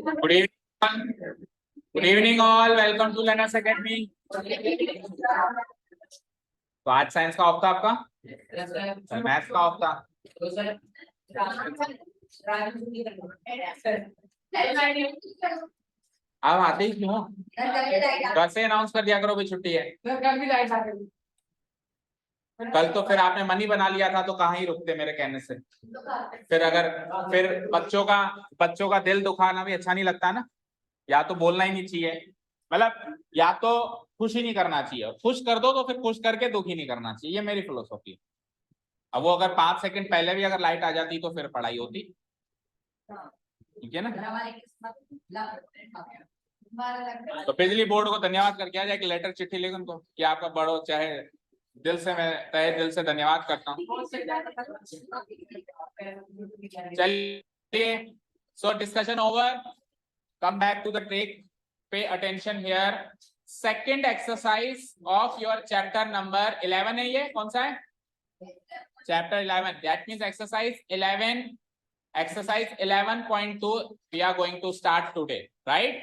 Good evening. Good evening all. Welcome to Learners Academy. तो आज science का of था आपका, मैथ्स का ऑफ था। आप आते ही क्यों? घर से अनाउंस कर दिया करो भी छुट्टी है। कल तो फिर आपने मन ही बना लिया था, तो कहाँ ही रुकते मेरे कहने से। फिर बच्चों का दिल दुखाना भी अच्छा नहीं लगता ना। या तो बोलना ही नहीं चाहिए, मतलब या तो खुश ही नहीं करना चाहिए, खुश कर दो तो फिर खुश करके दुख ही नहीं करना चाहिए। ये मेरी फिलोसॉफी। अब वो अगर 5 सेकंड पहले भी अगर लाइट आ जाती तो फिर पढ़ाई होती, ठीक है ना। तो बिजली बोर्ड को धन्यवाद करके आ जाए कि लेटर चिट्ठी लिख उनको कि आपका बड़ो चाहे दिल से, मैं तहे दिल से धन्यवाद करता हूँ। चलिए, so discussion over, come back to the trick, pay attention here. Second exercise of your chapter number 11 है, ये कौन सा है? Chapter 11. That means exercise 11.2 we are going to start today, right?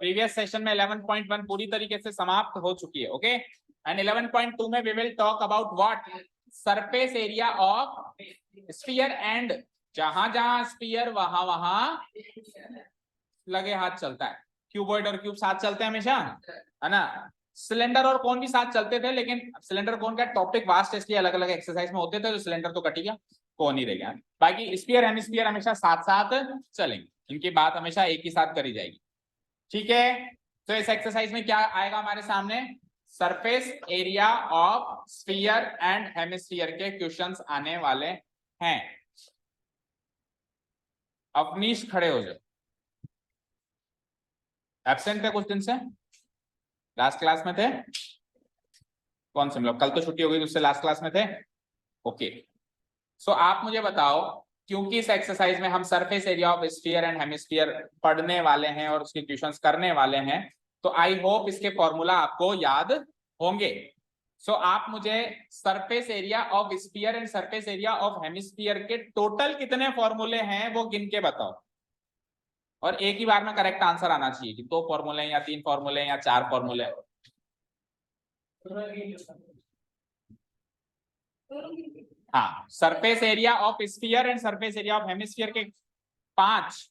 Previous session में 11.1 पूरी तरीके से समाप्त हो चुकी है, okay? And 11.2 में we will talk about what? Surface area of sphere and जहां स्फीयर वहां लगे हाथ चलता है। क्यूबॉइड और क्यूब साथ चलते हैं हमेशा, है ना। सिलेंडर और कोन भी साथ चलते थे, लेकिन सिलेंडर कोन का टॉपिक वास्ट है, इसलिए अलग अलग एक्सरसाइज में होते थे, तो सिलेंडर तो कट गया, कोन ही रह गया। बाकी स्फीयर हेमिस्फीयर हमेशा साथ साथ चलेंगे, इनकी बात हमेशा एक ही साथ करी जाएगी, ठीक है। तो इस एक्सरसाइज में क्या आएगा हमारे सामने? Surface area of sphere and hemisphere के क्वेश्चंस आने वाले हैं। अवनीश खड़े हो जाओ। एब्सेंट थे कुछ दिन से, लास्ट क्लास में थे? कौन से मतलब कल तो छुट्टी हो गई, उससे लास्ट क्लास में थे, ओके। सो आप मुझे बताओ, क्योंकि इस एक्सरसाइज में हम surface area of sphere and hemisphere पढ़ने वाले हैं और उसके क्वेश्चंस करने वाले हैं, तो आई होप इसके फॉर्मूला आपको याद होंगे। सो आप मुझे surface area of sphere and surface area of hemisphere के टोटल कितने फॉर्मूले हैं वो गिन के बताओ, और एक ही बार में करेक्ट आंसर आना चाहिए कि 2 फॉर्मूले या 3 फॉर्मूले या 4 फॉर्मूले। हाँ, surface area of sphere and surface area of hemisphere के 5।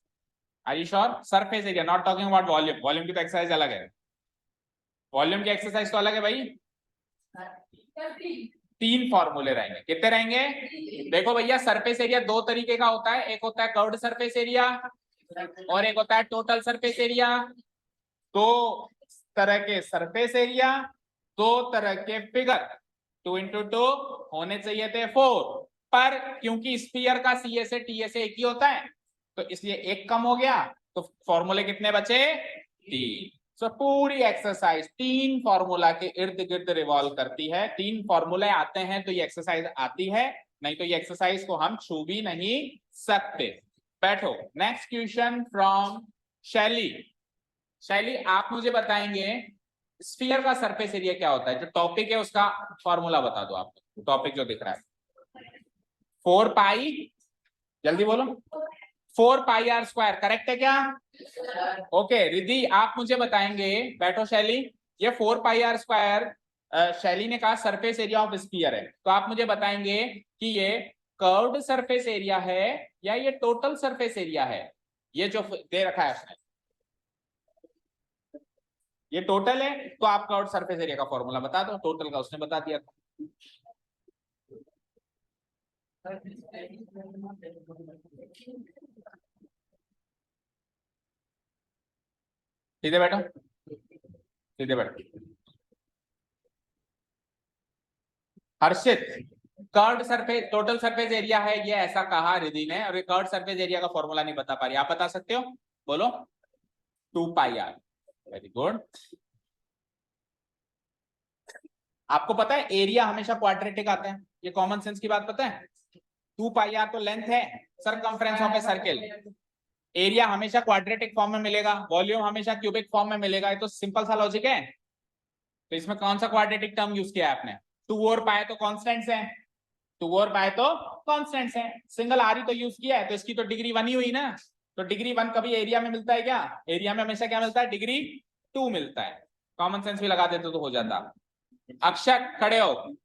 Are you sure? Surface area, not talking about volume. Volume की तो एक्सरसाइज अलग है, वॉल्यूम की एक्सरसाइज तो अलग है भाई। 3 फॉर्मूले रहेंगे। कितने रहेंगे? देखो भैया, सरफेस एरिया 2 तरीके का होता है, एक होता है कर्व्ड सरफेस एरिया और एक होता है टोटल सरफेस एरिया। 2 तरह के सरफेस एरिया, 2 तरह के फिगर, 2 into 2 होने चाहिए थे 4, पर क्योंकि स्फीयर का सीए से टीए से एक ही होता है, तो इसलिए एक कम हो गया, तो फॉर्मूले कितने बचे? 3। सो पूरी एक्सरसाइज 3 फॉर्मूला के इर्द गिर्द रिवॉल्व करती है। 3 फॉर्मूले आते हैं तो ये एक्सरसाइज आती है, नहीं तो ये एक्सरसाइज को हम छू भी नहीं सकते। बैठो। नेक्स्ट क्वेश्चन फ्रॉम शैली। शैली, आप मुझे बताएंगे स्फीयर का सरफेस एरिया क्या होता है? जो टॉपिक है उसका फॉर्मूला बता दो आप, टॉपिक जो दिख रहा है। 4 पाई, जल्दी बोलो। 4 पाई आर स्क्वायर, करेक्ट है क्या? ओके रिद्धि, आप मुझे बताएंगे, बैठो शैली, ये 4 पाई आर स्क्वायर शैली ने कहा सरफेस एरिया ऑफ स्फीयर है, तो आप मुझे बताएंगे कि ये कर्व्ड सरफेस एरिया है या ये टोटल सरफेस एरिया है? ये जो दे रखा है उसने, ये टोटल है, तो आप कर्व्ड सरफेस एरिया का फॉर्मूला बता दो। टोटल का उसने बता दिया। सीधे बैठो, सीधे बैठो। Harshit, curved surface total surface area है ये ऐसा कहा रिद्धि ने, और ये कर्व्ड सरफेस एरिया का फॉर्मूला नहीं बता पा रही, आप बता सकते हो? बोलो। 2 पाई आर। Very good. आपको पता है एरिया हमेशा क्वाड्रेटिक आता है, ये कॉमन सेंस की बात पता है। 2 पाई आर तो लेंथ है, circumference of a circle. Area हमेशा क्वाड्रेटिक फॉर्म में मिलेगा, वॉल्यूम हमेशा क्यूबिक फॉर्म में मिलेगा, ये तो सिंपल सा लॉजिक है। तो इसमें कौन सा क्वाड्रेटिक टर्म यूज किया है आपने? 2 और पाई तो कॉन्स्टेंट्स हैं, 2 और पाई तो कॉन्स्टेंट्स हैं, सिंगल आर ही तो यूज किया है, तो इसकी तो डिग्री 1 ही हुई ना। तो डिग्री 1 कभी एरिया में मिलता है क्या? एरिया में हमेशा क्या मिलता है? डिग्री 2 मिलता है। कॉमन सेंस भी लगा देते तो हो जाता। अक्षर खड़े हो,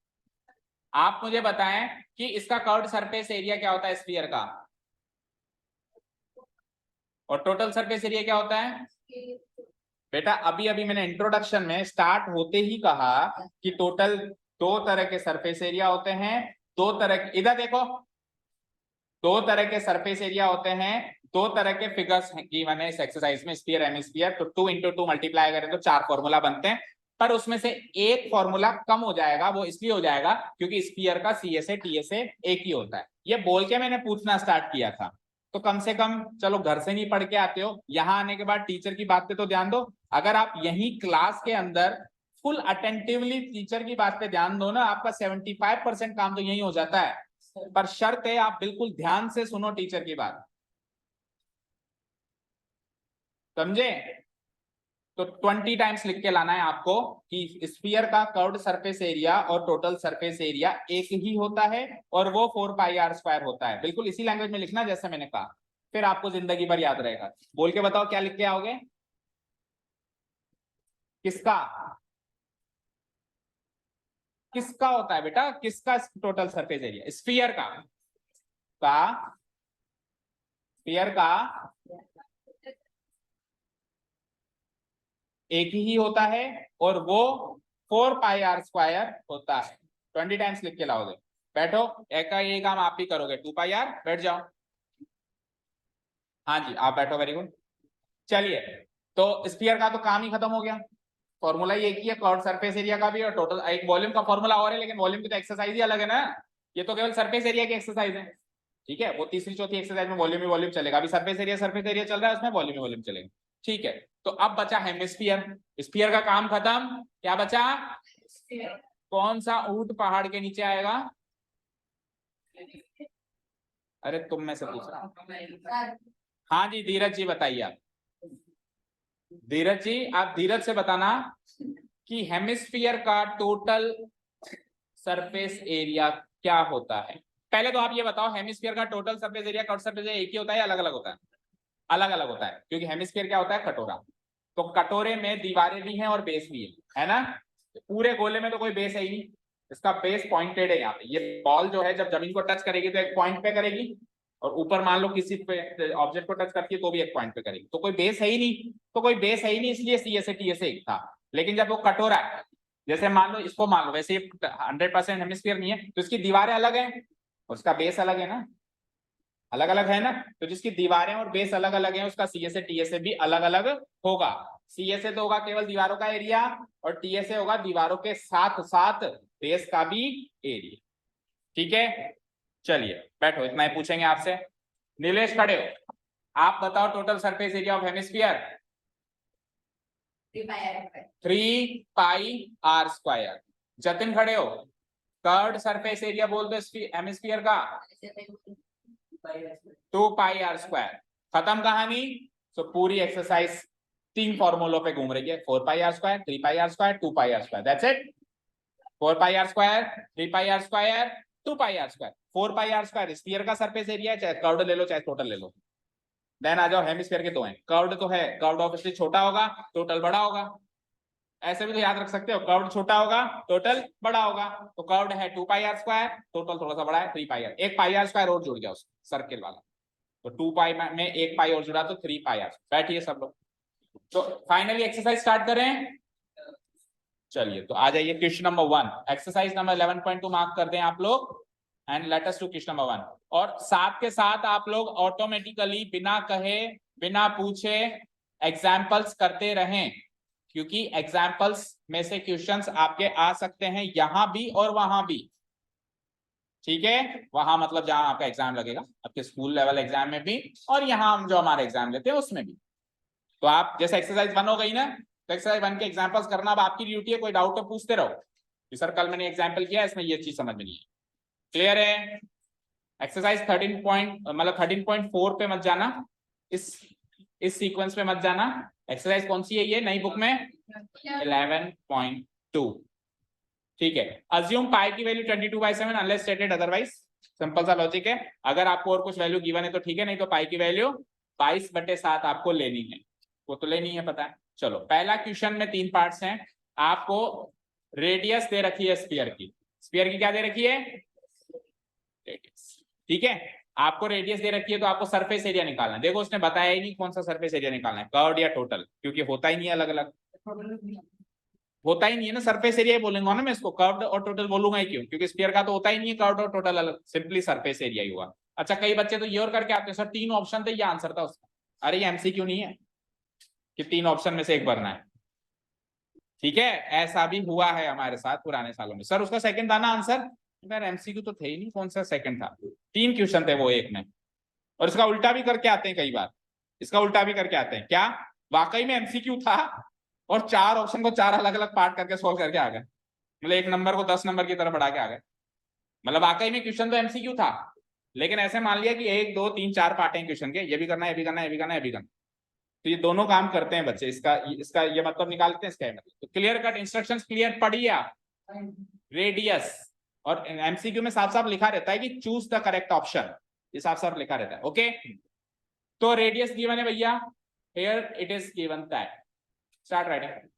आप मुझे बताएं कि इसका कर्व्ड सरफेस एरिया क्या होता है स्फीयर का, और टोटल सरफेस एरिया क्या होता है? बेटा अभी अभी मैंने इंट्रोडक्शन में स्टार्ट होते ही कहा कि टोटल 2 तरह के सरफेस एरिया होते हैं, 2 तरह, इधर देखो, 2 तरह के सरफेस एरिया होते हैं, 2 तरह के फिगर्स की मैंने इस एक्सरसाइज में, स्फीयर हेमिस्फीयर, तो 2 into 2 मल्टीप्लाई करें तो 4 फॉर्मूला बनते हैं, पर उसमें से एक फॉर्मूला कम हो जाएगा। वो इसलिए हो जाएगा क्योंकि स्फीयर का सीएसए टीएसए एक ही होता है। ये बोल के मैंने पूछना स्टार्ट किया था, तो कम से कम चलो घर से नहीं पढ़ के आते हो, यहाँ आने के बाद टीचर की बात पे तो ध्यान दो। अगर आप यही क्लास के अंदर फुल अटेंटिवली टीचर की बात पे ध्यान दो ना, आपका 75% काम तो यही हो जाता है। पर शर्त है आप बिल्कुल ध्यान से सुनो टीचर की बात, समझे? तो 20 टाइम्स लिख के लाना है आपको कि स्फीयर का कर्व्ड सरफेस एरिया और टोटल सरफेस एरिया एक ही होता है, और वो 4πr² होता है। बिल्कुल इसी लैंग्वेज में लिखना जैसे मैंने कहा, फिर आपको जिंदगी भर याद रहेगा। बोल के बताओ क्या लिख के आओगे? किसका किसका होता है बेटा, किसका टोटल सरफेस एरिया? स्फीयर का स्फीयर का एक ही होता है, और वो 4πr² होता है। 20 टाइम्स लिख के लाओगे। बैठो, एक का ये काम आप ही करोगे, 2πr, बैठ जाओ। हाँ जी आप बैठो, वेरी गुड। चलिए, तो स्फीयर का तो काम ही खत्म हो गया, फॉर्मूला ही एक ही है कर्व्ड सरफेस एरिया का भी, और टोटल एक वॉल्यूम का फॉर्मूला और है, लेकिन वॉल्यूम की तो एक्सरसाइज ही अलग है ना, ये तो केवल सरफेस एरिया की एक्सरसाइज है। ठीक है, वो तीसरी चौथी एक्सरसाइज में वॉल्यूम ही वॉल्यूम चलेगा, अभी सरफेस एरिया चल रहा है, उसमें वॉल्यूम ही वॉल्यूम चलेगा। ठीक है, तो अब बचा हेमिस्फीयर। स्फीयर का काम खत्म, क्या बचा? कौन सा ऊंट पहाड़ के नीचे आएगा? अरे तुम में से पूछ रहा हूं। हाँ जी धीरज जी बताइए आप। धीरज जी आप धीरज से बताना कि हेमिस्फीयर का टोटल सरफेस एरिया क्या होता है। पहले तो आप ये बताओ, हेमिस्फीयर का total surface area, curved surface area एक ही होता है या अलग अलग होता है? अलग अलग होता है, क्योंकि हेमिस्फीयर क्या होता है? कटोरा। तो कटोरे में दीवारें भी हैं और बेस भी है ना? पूरे गोले में तो कोई बेस है ही नहीं, इसका बेस पॉइंटेड है। यहाँ पे ये बॉल जो है जब जमीन को टच करेगी तो एक पॉइंट पे करेगी, और ऊपर मान लो किसी पे ऑब्जेक्ट को टच करती है तो भी एक पॉइंट पे करेगी, तो कोई बेस है ही नहीं। तो कोई बेस है ही नहीं, इसलिए सीएसए टीएसए एक था। लेकिन जब वो कटोरा है, जैसे मान लो इसको, मान लो वैसे 100% हेमिस्फीयर नहीं है, तो इसकी दीवारें अलग है, उसका बेस अलग है ना, अलग अलग है ना। तो जिसकी दीवारें और बेस अलग अलग है, उसका सीएसए टीएसए भी अलग अलग होगा। सीएसए तो होगा केवल दीवारों का एरिया, और टीएसए होगा दीवारों के साथ साथ बेस का भी एरिया। ठीक है, चलिए बैठो, इतना ही पूछेंगे आपसे। नीलेश खड़े हो, आप बताओ total surface area of hemisphere. 3πr²। Jatin खड़े हो, कर्व्ड सरफेस एरिया बोल दो हेमिस्फीयर का, 2πr²। खत्म कहानी। तो पूरी एक्सरसाइज 3 फॉर्मूलों पे घूम रही है, 4πr², 3πr², 2πr²। That's it. 4πr², 3πr², 2πr²। 4πr² sphere का सरफेस एरिया है, चाहे कर्व्ड ले लो चाहे टोटल ले लो। देन आ जाओ हेमिस्फीयर के 2 हैं, कर्व्ड तो है, कर्व्ड ऑब्वियसली छोटा होगा, टोटल बड़ा होगा। ऐसे भी तो याद रख सकते हो, कर्व्ड छोटा होगा, टोटल बड़ा होगा। तो कर्व्ड है 2πr², टोटल थोड़ा सा बड़ा है 3πr। एक πr² और जुड़ गया उसको, सर्किल वाला, तो 2π में एक पाई और जुड़ा तो 3πr। बैठिए सब लोग, तो फाइनली एक्सरसाइज स्टार्ट करें। चलिए तो आ जाइए question number 1, exercise number 11.2 mark कर दें आप लोग, and let us to question number 1। और साथ के साथ आप लोग ऑटोमेटिकली बिना कहे बिना पूछे एग्जाम्पल्स करते रहें, क्योंकि एग्जाम्पल्स में से क्वेश्चंस आपके आ सकते हैं यहां भी और वहां भी। ठीक है, वहां मतलब जहां आपका एग्जाम लगेगा, आपके स्कूल लेवल एग्जाम में भी, और यहाँ हम जो हमारे एग्जाम लेते हैं उसमें भी। तो आप जैसे एक्सरसाइज 1 हो गई ना, तो एक्सरसाइज 1 के एग्जांपल्स करना अब आपकी ड्यूटी है। कोई डाउट तो पूछते रहो कि सर कल मैंने एग्जांपल किया, इसमें ये चीज समझ में नहीं है। क्लियर है? एक्सरसाइज 13.4 पे मत जाना, इस सीक्वेंस पे मत जाना। एक्सरसाइज कौन सी है ये नई बुक में? 11.2। ठीक है, अज्यूम पाई की value 22/7 unless stated otherwise. Simple सा लॉजिक है, अगर आपको और कुछ वैल्यू गिवन है तो ठीक है, नहीं तो पाई की वैल्यू 22/7 आपको लेनी है, वो तो लेनी है पता है। चलो पहला क्वेश्चन में 3 पार्ट्स हैं। आपको रेडियस दे रखी है स्फीयर की, स्फीयर की क्या दे रखी है, रेडियस, ठीक है। आपको रेडियस दे रखी है तो आपको सरफेस एरिया निकालना है। देखो उसने बताया ही नहीं कौन सा सरफेस एरिया निकालना है, कर्व्ड या टोटल, क्योंकि होता ही नहीं है अलग अलग, होता ही नहीं है ना, सरफेस एरिया ही बोलूंगा ना मैं इसको, कर्व्ड और टोटल बोलूंगा ही क्यों, क्योंकि स्फीयर का तो होता ही नहीं है कर्व्ड और टोटल अलग, सिंपली सरफेस एरिया ही हुआ। अच्छा कई बच्चे तो ये और करके आते हैं सर 3 ऑप्शन थे ये आंसर था उसका, अरे ये एमसीक्यू नहीं है कि 3 ऑप्शन में से एक भरना है, ठीक है। ऐसा भी हुआ है हमारे साथ पुराने सालों में, सर उसका सेकंड था ना आंसर, यार एमसीक्यू तो थे ही नहीं, कौन सा सेकंड था, 3 क्वेश्चन थे वो एक में। और इसका उल्टा भी करके आते हैं कई बार, इसका उल्टा भी करके आते हैं, क्या वाकई में एमसीक्यू था और 4 ऑप्शन को 4 अलग अलग पार्ट करके सोल्व करके आ गए, मतलब 1 नंबर को 10 नंबर की तरफ बढ़ा के आ गए, मतलब वाकई में क्वेश्चन तो एमसीक्यू था, लेकिन ऐसे मान लिया कि 1 2 3 4 पार्ट हैं क्वेश्चन के, ये भी करना है, ये भी करना है, ये भी करना है, ये भी करना है। तो ये दोनों काम करते हैं बच्चे, इसका इसका ये मतलब निकालते हैं, इसका मतलब। तो क्लियर कट इंस्ट्रक्शंस क्लियर पढ़िए आप। रेडियस और एमसीक्यू में साफ साफ लिखा रहता है कि चूज द करेक्ट ऑप्शन, ये साफ साफ लिखा रहता है, ओके। तो रेडियस गिवन है भैया, here it is given that, start writing.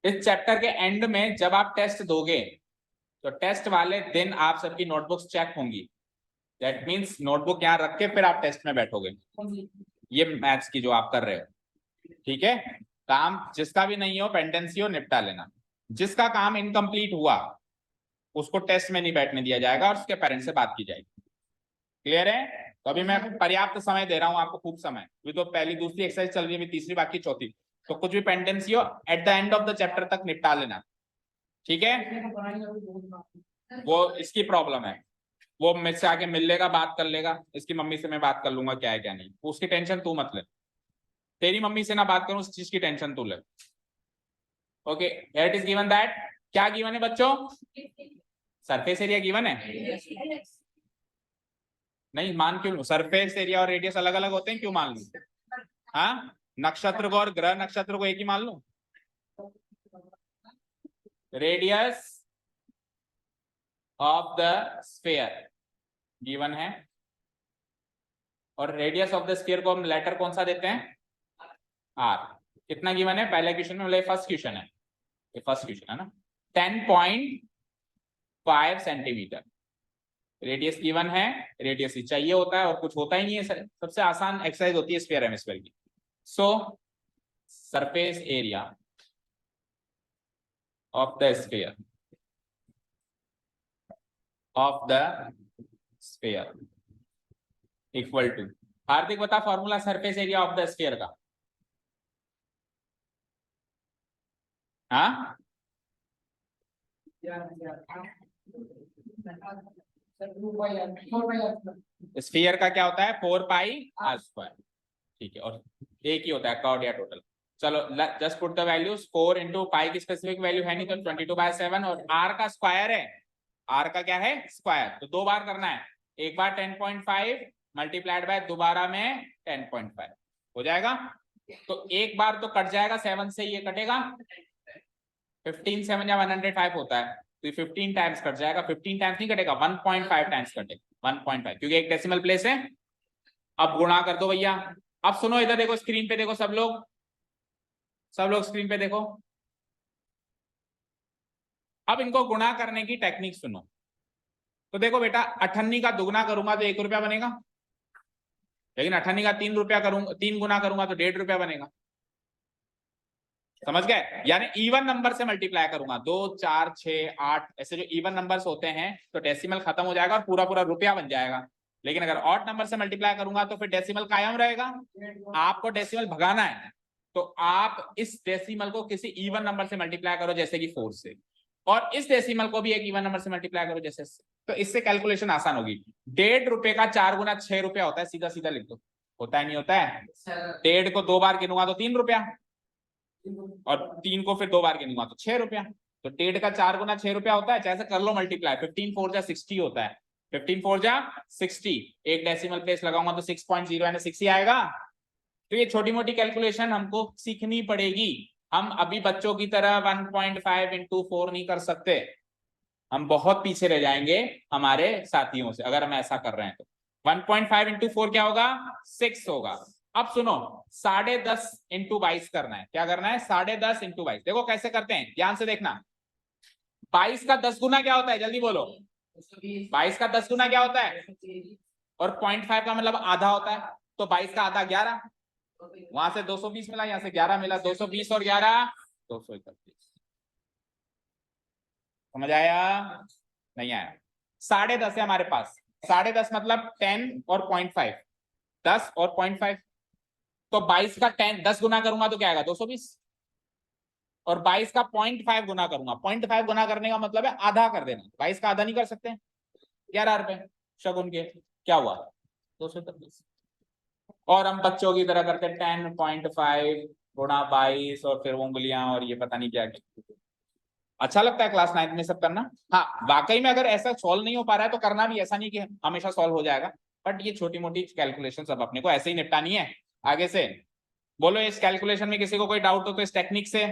इस चैप्टर के एंड में जब आप टेस्ट दोगे तो टेस्ट वाले दिन आप सबकी नोटबुक्स चेक होंगी, दैट मींस नोटबुक यहाँ रख के फिर आप टेस्ट में बैठोगे, ये मैथ्स की जो आप कर रहे हो, ठीक है। काम जिसका भी नहीं हो पेंडेंसी हो निपटा लेना, जिसका काम इनकम्प्लीट हुआ उसको टेस्ट में नहीं बैठने दिया जाएगा और उसके पेरेंट्स से बात की जाएगी, क्लियर है। तो अभी मैं पर्याप्त समय दे रहा हूं आपको, खूब समय, अभी तो पहली दूसरी एक्सरसाइज चल रही है, अभी तीसरी बाकी चौथी, तो कुछ भी पेंडेंसी हो at the end of the chapter तक निपटा लेना, ठीक है। वो इसकी प्रॉब्लम है, वो मुझसे आके मिल लेगा, बात कर लेगा, इसकी मम्मी से मैं बात कर लूंगा क्या है क्या नहीं, उसकी टेंशन तू मत ले, तेरी मम्मी से ना बात करूं उस चीज की टेंशन तू ले, okay. Here it is given that, क्या गिवन है बच्चों, सरफेस एरिया गिवन है, नहीं मान क्यों लूं, सरफेस एरिया और रेडियस अलग अलग होते हैं, क्यों मान लूं, हाँ नक्षत्र को और ग्रह नक्षत्र को एक ही मान लूं, radius of the sphere given है, और रेडियस ऑफ द स्फीयर को हम लेटर कौन सा देते हैं, आर, कितना गिवन है पहले क्वेश्चन में, मतलब फर्स्ट क्वेश्चन है, ये फर्स्ट क्वेश्चन है ना, 10.5 सेंटीमीटर रेडियस गिवन है, रेडियस ही चाहिए होता है और कुछ होता ही नहीं है, सबसे आसान एक्सरसाइज होती है स्फीयर हेमिस्फीयर की। So surface area of the sphere equal to, Hardik बता formula surface area of the sphere का, हाँ स्फीयर का क्या होता है 4πr², ठीक है, और एक ही होता है कर्व्ड या टोटल। चलो just put the values, 4 into pi की स्पेसिफिक वैल्यू है नहीं तो 22/7, और आर का स्क्वायर है, आर का क्या है स्क्वायर, तो 2 बार करना है, एक बार 10.5 मल्टीप्लाइड बाय दोबारा में 10.5 हो जाएगा, तो एक बार तो कट जाएगा 7 से, ये कटेगा 15 7 या 105 होता है, तो 15 टाइम्स कट जाएगा, 15 टाइम्स नहीं कटेगा 1.5 टाइम्स कटेगा, 1.5 क्योंकि एक डेसिमल प्लेस है। अब गुणा कर दो भैया, अब सुनो इधर देखो, स्क्रीन पे देखो सब लोग स्क्रीन पे देखो, अब इनको गुणा करने की टेक्निक सुनो। तो देखो बेटा 98 का दुगना करूंगा तो 1 रुपया बनेगा, लेकिन 98 का 3 रुपया करूंगा, 3 गुना करूंगा तो 1.5 रुपया बनेगा, समझ गए, यानी इवन नंबर से मल्टीप्लाई करूंगा, 2 4 6 8 ऐसे जो इवन नंबर्स होते हैं तो डेसिमल खत्म हो जाएगा और पूरा पूरा रुपया बन जाएगा, लेकिन अगर ऑड नंबर से मल्टीप्लाई करूंगा तो फिर डेसिमल कायम रहेगा, आपको डेसिमल भगाना है, तो आप इस डेसिमल को किसी इवन नंबर से मल्टीप्लाई करो जैसे कि 4 से, और इस डेसिमल को भी एक इवन नंबर से मल्टीप्लाई करो जैसे, तो इससे कैलकुलेशन आसान होगी। 1.5 रुपए का 4 गुना 6 रुपया होता है, सीधा सीधा लिख दो, होता है नहीं होता है, 1.5 को 2 बार गिनूंगा तो 3 रुपया, और 3 को फिर 2 बार गिनूंगा तो 6 रुपया, तो 1.5 का 4 गुना 6 रुपया होता है, जैसे कर लो मल्टीप्लाई, 15 4 जा 60 होता है, 15 4 जा 60, एक डेसिमल प्लेस लगाऊंगा तो 6.0 यानी 6 ही आएगा। तो ये छोटी मोटी कैलकुलेशन हमको सीखनी पड़ेगी, हम अभी बच्चों की तरह 1.5 इंटू 4 नहीं कर सकते, हम बहुत पीछे रह जाएंगे हमारे साथियों से अगर हम ऐसा कर रहे हैं। तो 1.5 इंटू 4 क्या होगा, 6 होगा। अब सुनो, 10.5 इंटू 22 करना है। क्या करना है, 10.5 इंटू 22। देखो कैसे करते हैं, ध्यान से देखना। 22 का 10 गुना क्या होता है, जल्दी बोलो। 22 का 10 गुना क्या होता है, और 0.5 का मतलब आधा होता है। तो 22 का आधा 11, वहां से 220 मिला, यहाँ से 11 मिला, 220 और 11 231। समझ आया, नहीं आया? 10.5 है हमारे पास। 10.5 मतलब 10 और 0.5, 10 और 0.5। तो 22 का 10 गुना करूंगा तो क्या आएगा, 220। और 22 का 0.5 गुना करूंगा, 0.5 गुना करने का मतलब है आधा कर देना। 22 का आधा नहीं कर सकते, 11 रुपए शगुन के, क्या हुआ, 230। और हम बच्चों की तरह करते 10.5 गुणा 22 और फिर उंगलियां और ये पता नहीं क्या क्या। अच्छा लगता है क्लास 9 में सब करना। हाँ वाकई में अगर ऐसा सॉल्व नहीं हो पा रहा है तो करना भी, ऐसा नहीं कि हमेशा सॉल्व हो जाएगा, बट ये छोटी मोटी कैलकुलेशन सब अपने को ऐसे ही निपटानी है आगे से। बोलो इस कैलकुलेशन में किसी को कोई डाउट हो तो इस टेक्निक से।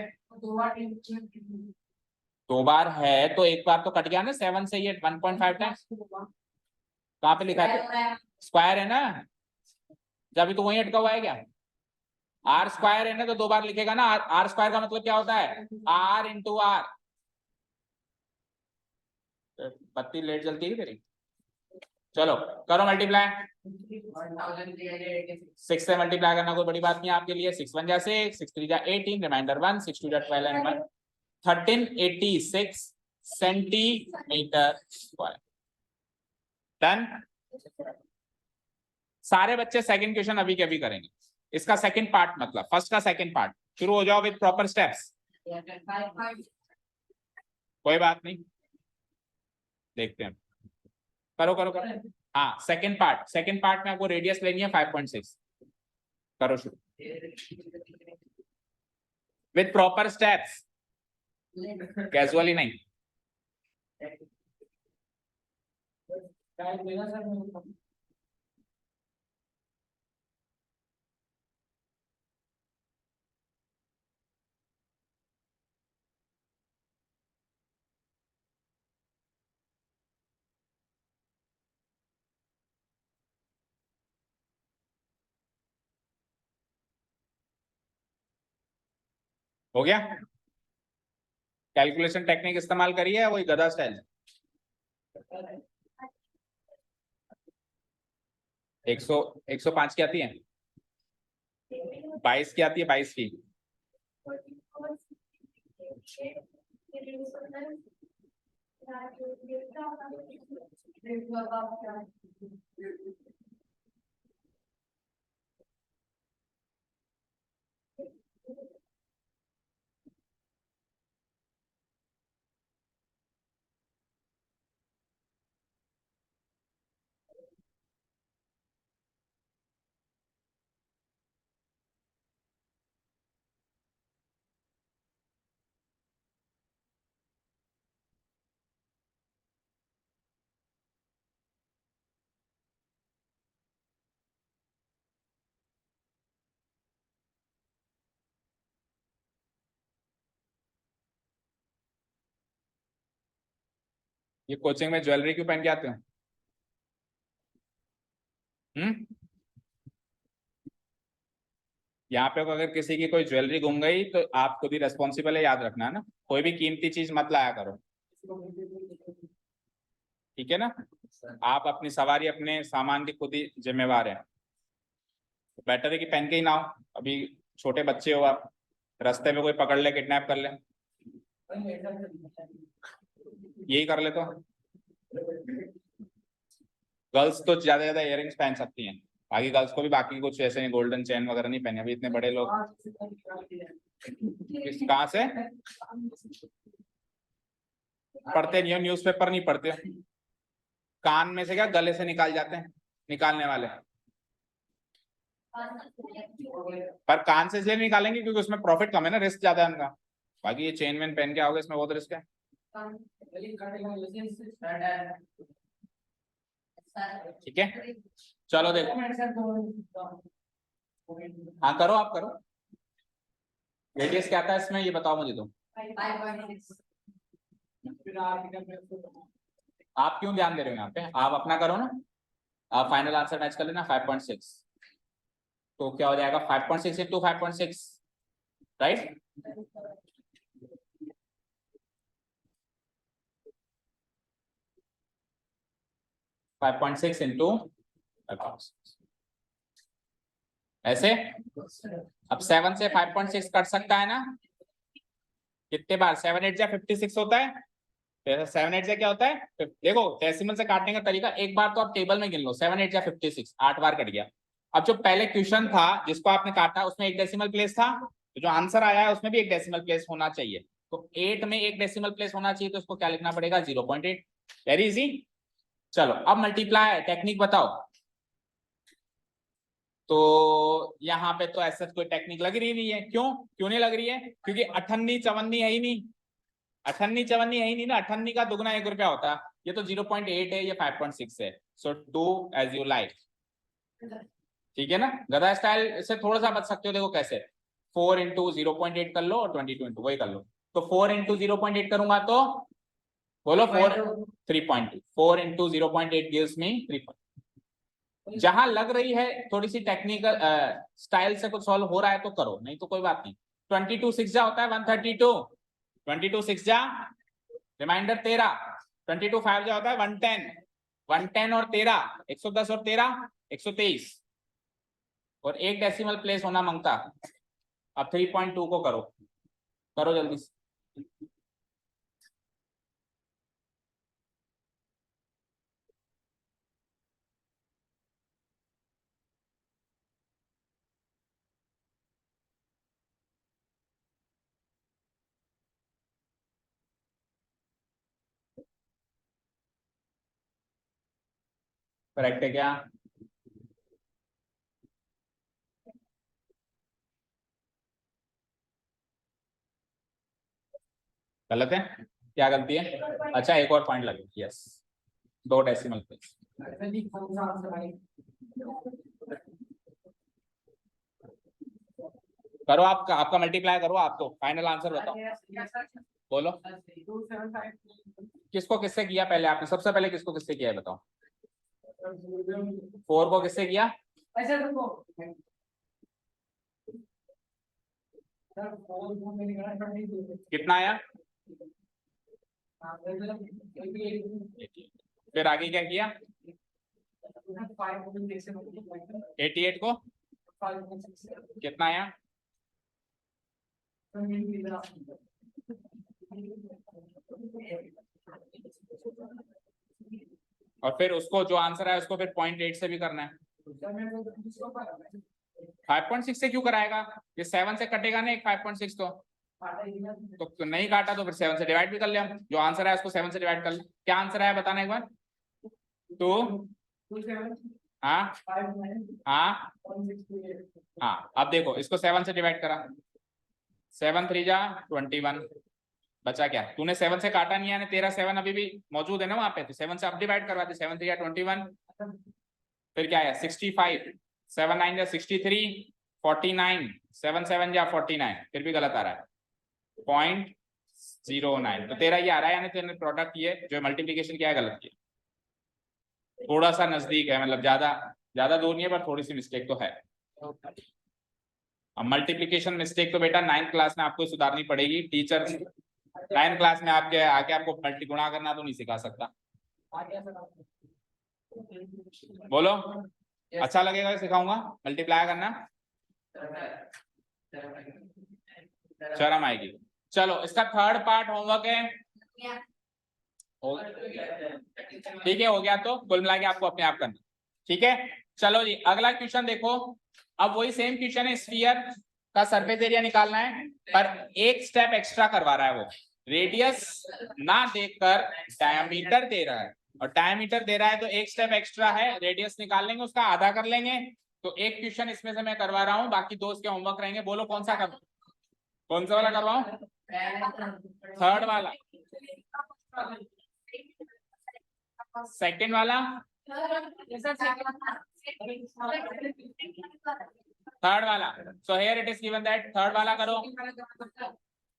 2 बार है तो एक बार तो कट गया ना 7 से, ये 1.5 टाइम्स कहाँ पे लिखा है, स्क्वायर है ना, जब भी तो वही अटका हुआ है क्या, आर स्क्वायर है ना, तो 2 बार लिखेगा ना। आर स्क्वायर का मतलब क्या होता है, आर इंटू आर। बत्ती लेट जलती है तेरी। चलो करो मल्टीप्लाई, 6 से मल्टीप्लाई करना कोई बड़ी बात नहीं आपके लिए। 6 1 जा 6, 6 3 जा 18, रिमाइंडर 1, 6 2 जा 12 एंड 1 1386 सेंटीमीटर स्क्वायर। डन। सारे बच्चे सेकंड क्वेश्चन अभी के अभी करेंगे, इसका सेकंड पार्ट मतलब फर्स्ट का सेकंड पार्ट। शुरू हो जाओ विद प्रॉपर स्टेप्स। कोई बात नहीं, देखते हैं, करो करो करो। हाँ सेकंड पार्ट में आपको रेडियस लेनी है 5.6। करो शुरू विद प्रॉपर स्टेप्स, कैजुअली नहीं। हो गया, कैलकुलेशन टेक्निक इस्तेमाल करिए या वही गधा स्टाइल। 105 की आती है, 22 की आती है, 22 की। ये कोचिंग में ज्वेलरी क्यों पहन के आते हो? हम्म, यहाँ पे अगर किसी की कोई ज्वेलरी गुम गई तो आप खुद ही रेस्पॉन्सिबल है, याद रखना है ना। कोई भी कीमती चीज मत लाया करो, ठीक है ना। आप अपनी सवारी अपने सामान की खुद ही जिम्मेवार है। बेटर है कि पहन के ही ना हो। अभी छोटे बच्चे हो आप, रास्ते में कोई पकड़ ले, किडनैप कर ले, यही कर ले तो। गर्ल्स तो ज्यादा इयररिंग्स पहन सकती हैं, बाकी गर्ल्स को भी बाकी कुछ ऐसे नहीं, गोल्डन चेन वगैरह नहीं पहने अभी इतने बड़े लोग। कहाँ से पढ़ते नहीं हो, न्यूज़पेपर नहीं पढ़ते हो? कान में से क्या गले से निकाल जाते हैं निकालने वाले, पर कान से इसलिए नहीं निकालेंगे क्योंकि उसमें प्रॉफिट कम है ना, रिस्क ज्यादा है उनका। बाकी ये चेन वेन पहन के आओगे इसमें बहुत रिस्क है। ठीक है चलो देखो, हाँ करो, आप करो। रेडियस क्या था इसमें, ये बताओ मुझे तो। आप क्यों ध्यान दे रहे हो यहाँ पे, आप अपना करो ना, आप फाइनल आंसर मैच कर लेना 5.6। तो क्या हो जाएगा 5.6 into 5.6, right. Five point six into ऐसे। अब 7 से 5.6 कट सकता है ना, कितने बार, 7 8 जा 56 होता है। 7 8 से क्या होता है, देखो डेसिमल से काटने का तरीका, एक बार तो आप टेबल में गिन लो, 7 8 जा 56, 8 बार कट गया। अब जो पहले क्वेश्चन था जिसको आपने काटा उसमें एक डेसिमल प्लेस था, तो जो आंसर आया है उसमें भी एक डेसिमल प्लेस होना चाहिए। तो 8 में एक डेसिमल प्लेस होना चाहिए, तो उसको क्या लिखना पड़ेगा, 0.8। Very easy. चलो अब मल्टीप्लाई टेक्निक बताओ। तो यहाँ पे तो ऐसा कोई टेक्निक लग रही नहीं है, क्यों क्यों नहीं लग रही है, क्योंकि अठन्नी चवन्नी है ही नहीं, अठन्नी चवन्नी है ही नहीं ना, अठन्नी का दुगना 1 रुपया होता है, ये तो 0.8 है, ये 5.6 है। So do as you like, ठीक है ना। गधा स्टाइल से थोड़ा सा बच सकते हो, देखो कैसे, 4 इंटू 0.8 कर लो और 22 इंटू वही कर लो। तो 4 इंटू 0.8 करूंगा तो बोलो 4 3.2, 4 इंटू 0.8 गिव्स मी 3। जहां लग रही है थोड़ी सी टेक्निकल स्टाइल से कुछ सॉल्व हो रहा है तो करो, नहीं तो कोई बात नहीं। 22 6 जा होता है 132, 22 6 जा, रिमाइंडर 13, 22 5 जा होता है 110, 110 और 13 110 और 13 123, और एक डेसिमल प्लेस होना मांगता। अब 3.2 को करो, करो जल्दी से। करेक्ट है क्या, गलत है, क्या गलती है, अच्छा एक और पॉइंट लगे, यस 2 डेसिमल प्लेस। करो आप, आपका मल्टीप्लाई करो, आप तो फाइनल आंसर बताओ, बोलो किसको किससे किया पहले आपने, सबसे पहले किसको किससे किया है बताओ। 4 को किससे किया, कितना आया, फिर आगे क्या किया, 88 को कितना आया, और फिर उसको जो आंसर है उसको फिर 0.8 से भी करना है। 5.6 से क्यों कराएगा, ये 7 से कटेगा ना एक 5.6, तो नहीं काटा तो फिर 7 से डिवाइड भी कर लिया, जो आंसर है उसको 7 से डिवाइड कर ले। क्या आंसर है बताना एक बार, 2 हाँ हाँ हाँ, अब देखो इसको 7 से डिवाइड करा, 7 3 जा 21, बचा क्या, तूने 7 से काटा नहीं है, तेरा 7 अभी भी मौजूद है ना वहां पे, तो 7 से अब डिवाइड करवा दे, 7 3 जा 21, फिर क्या है 65, 7 9 जा 63, 49, 7 7 जा 49, फिर भी गलत आ रहा है 0.09, तो तेरा ये आ रहा है, यानी तेरे प्रोडक्ट ये जो मल्टीप्लीकेशन किया है गलत किया, थोड़ा सा नजदीक है, मतलब ज्यादा ज्यादा दूर नहीं है, पर थोड़ी सी मिस्टेक तो है। अब मल्टीप्लिकेशन मिस्टेक तो बेटा 9th क्लास में आपको सुधारनी पड़ेगी, टीचर 9th क्लास में आपके आके आपको मल्टी गुणा करना तो नहीं सिखा सकता। बोलो अच्छा लगेगा सिखाऊंगा मल्टीप्लाई करना, शर्म आएगी। चलो इसका थर्ड पार्ट होमवर्क है, ठीक है हो गया, तो कुल मिला के आपको अपने आप करना, ठीक है। चलो जी अगला क्वेश्चन देखो, अब वही सेम क्वेश्चन है, स्फीयर का सरफेस एरिया निकालना है, पर एक स्टेप एक्स्ट्रा करवा रहा है वो, रेडियस ना देकर डायमीटर दे रहा है, और डायमीटर दे रहा है तो एक स्टेप एक्स्ट्रा है, रेडियस निकाल लेंगे उसका आधा कर लेंगे। तो एक क्वेश्चन इसमें से मैं करवा रहा हूँ, बाकी 2 के होमवर्क रहेंगे, बोलो कौन सा कर, कौन सा वाला करवाऊं, थर्ड वाला, सेकंड वाला, थर्ड वाला, so here it is given that third वाला करो।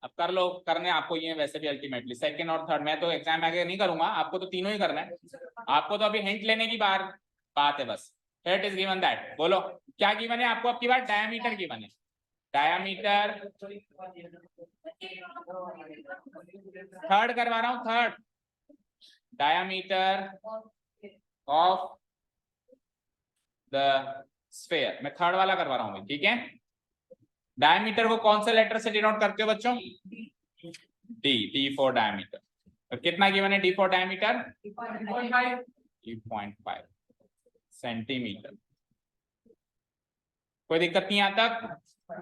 अब कर लो, करने आपको ये वैसे भी अल्टीमेटली सेकंड और थर्ड, मैं तो एग्जाम आगे नहीं करूंगा, आपको तो तीनों ही करना है, आपको तो अभी हिंट लेने की बात है बस। Here it is given that, बोलो क्या गिवन है आपको, अब की बार डायमीटर गिवन है, डायमीटर, थर्ड करवा रहा हूं, third diameter of the sphere, मैं थर्ड वाला करवा रहा हूं, ठीक है। डायमीटर को कौन से लेटर से डिनोट करते हो बच्चों, डी फॉर डायमीटर, और कितना गिवन है डी फॉर डायमीटर, 3.5 सेंटीमीटर। कोई दिक्कत नहीं आता।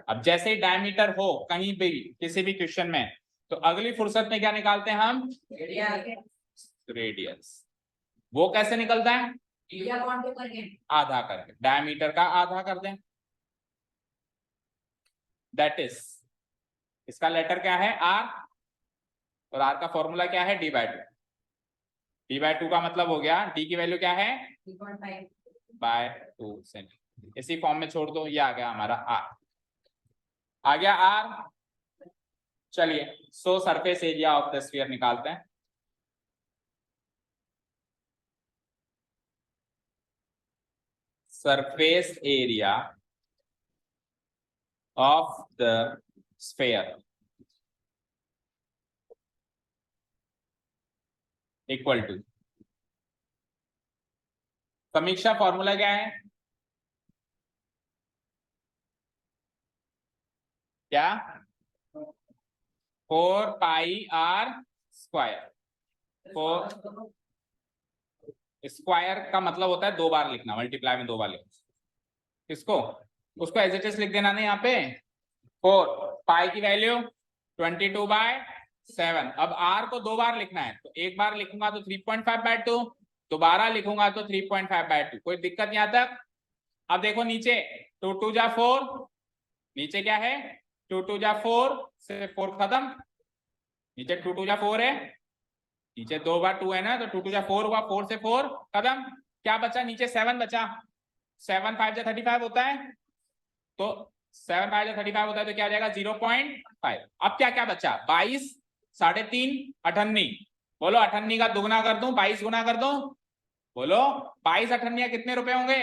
अब जैसे ही डायमीटर हो कहीं भी किसी भी क्वेश्चन में, तो अगली फुर्सत में क्या निकालते हैं हम, रेडियस। वो कैसे निकलता है, आधा करके, डायमीटर का आधा कर दें, दैट इज, इसका लेटर क्या है आर, और आर का फॉर्मूला क्या है डी/2, डी/2 का मतलब हो गया डी की वैल्यू क्या है 3.5/2 सेंटीमीटर, इसी फॉर्म में छोड़ दो, ये आ गया हमारा आर, आ गया आर। चलिए so surface area of the sphere निकालते हैं। Surface area of the sphere equal to, Samiksha formula क्या है, क्या 4πr², 4 स्क्वायर का मतलब होता है दो बार लिखना, मल्टीप्लाई में दो बार लिखना, किसको, उसको एज इट इज लिख देना नहीं यहाँ पे, 4 पाई की वैल्यू 22/7, अब r को दो बार लिखना है, तो एक बार लिखूंगा तो 3.5/2, दोबारा लिखूंगा तो 3.5/2, कोई दिक्कत यहाँ तक। अब देखो नीचे 2 2 जा 4, नीचे क्या है 2 2 जा 4 से 4 खत्म, नीचे 2 2 जा 4 है, नीचे 2 बार 2 है ना, तो 2 2 जा 4 हुआ, 4 से 4 खत्म, क्या बचा नीचे 7 बचा, 7 5 जा 35 होता है, तो 7 5 जा 35 होता है, तो क्या आ जाएगा 0.5। अब क्या क्या बचा 22, 3.5, 98, बोलो 98 का दुगना कर दूं 22 गुना कर दूं, बोलो 22 98 कितने रुपए होंगे,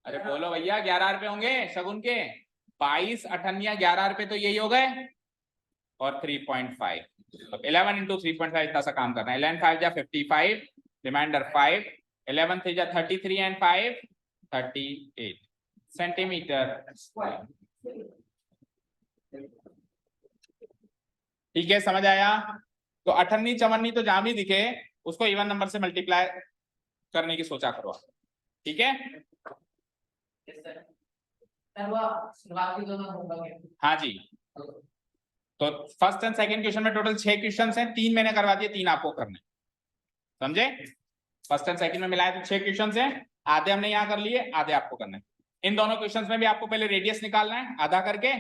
अरे बोलो भैया 11 रुपए होंगे शगुन के, 22 98 11 रुपए तो यही हो गए, और 3.5, अब 11 × 3.5 इतना सा काम करना है, 11 5 जा 55, रिमाइंडर 5, 11 3 जा 33 एंड 5 38 सेंटीमीटर स्क्वायर। ठीक है समझ आया, तो 98 54 तो जहां भी दिखे उसको इवन नंबर से मल्टीप्लाई करने की सोचा करो, ठीक है। हाँ जी, तो फर्स्ट एंड सेकंड क्वेश्चन में टोटल 6 क्वेश्चन हैं, 3 मैंने करवा दिए, 3 आपको करने, समझे, फर्स्ट एंड सेकंड में मिलाया तो 6 क्वेश्चन हैं, आधे हमने यहाँ कर लिए, आधे आपको करने। इन दोनों क्वेश्चंस में भी आपको पहले रेडियस निकालना है आधा करके,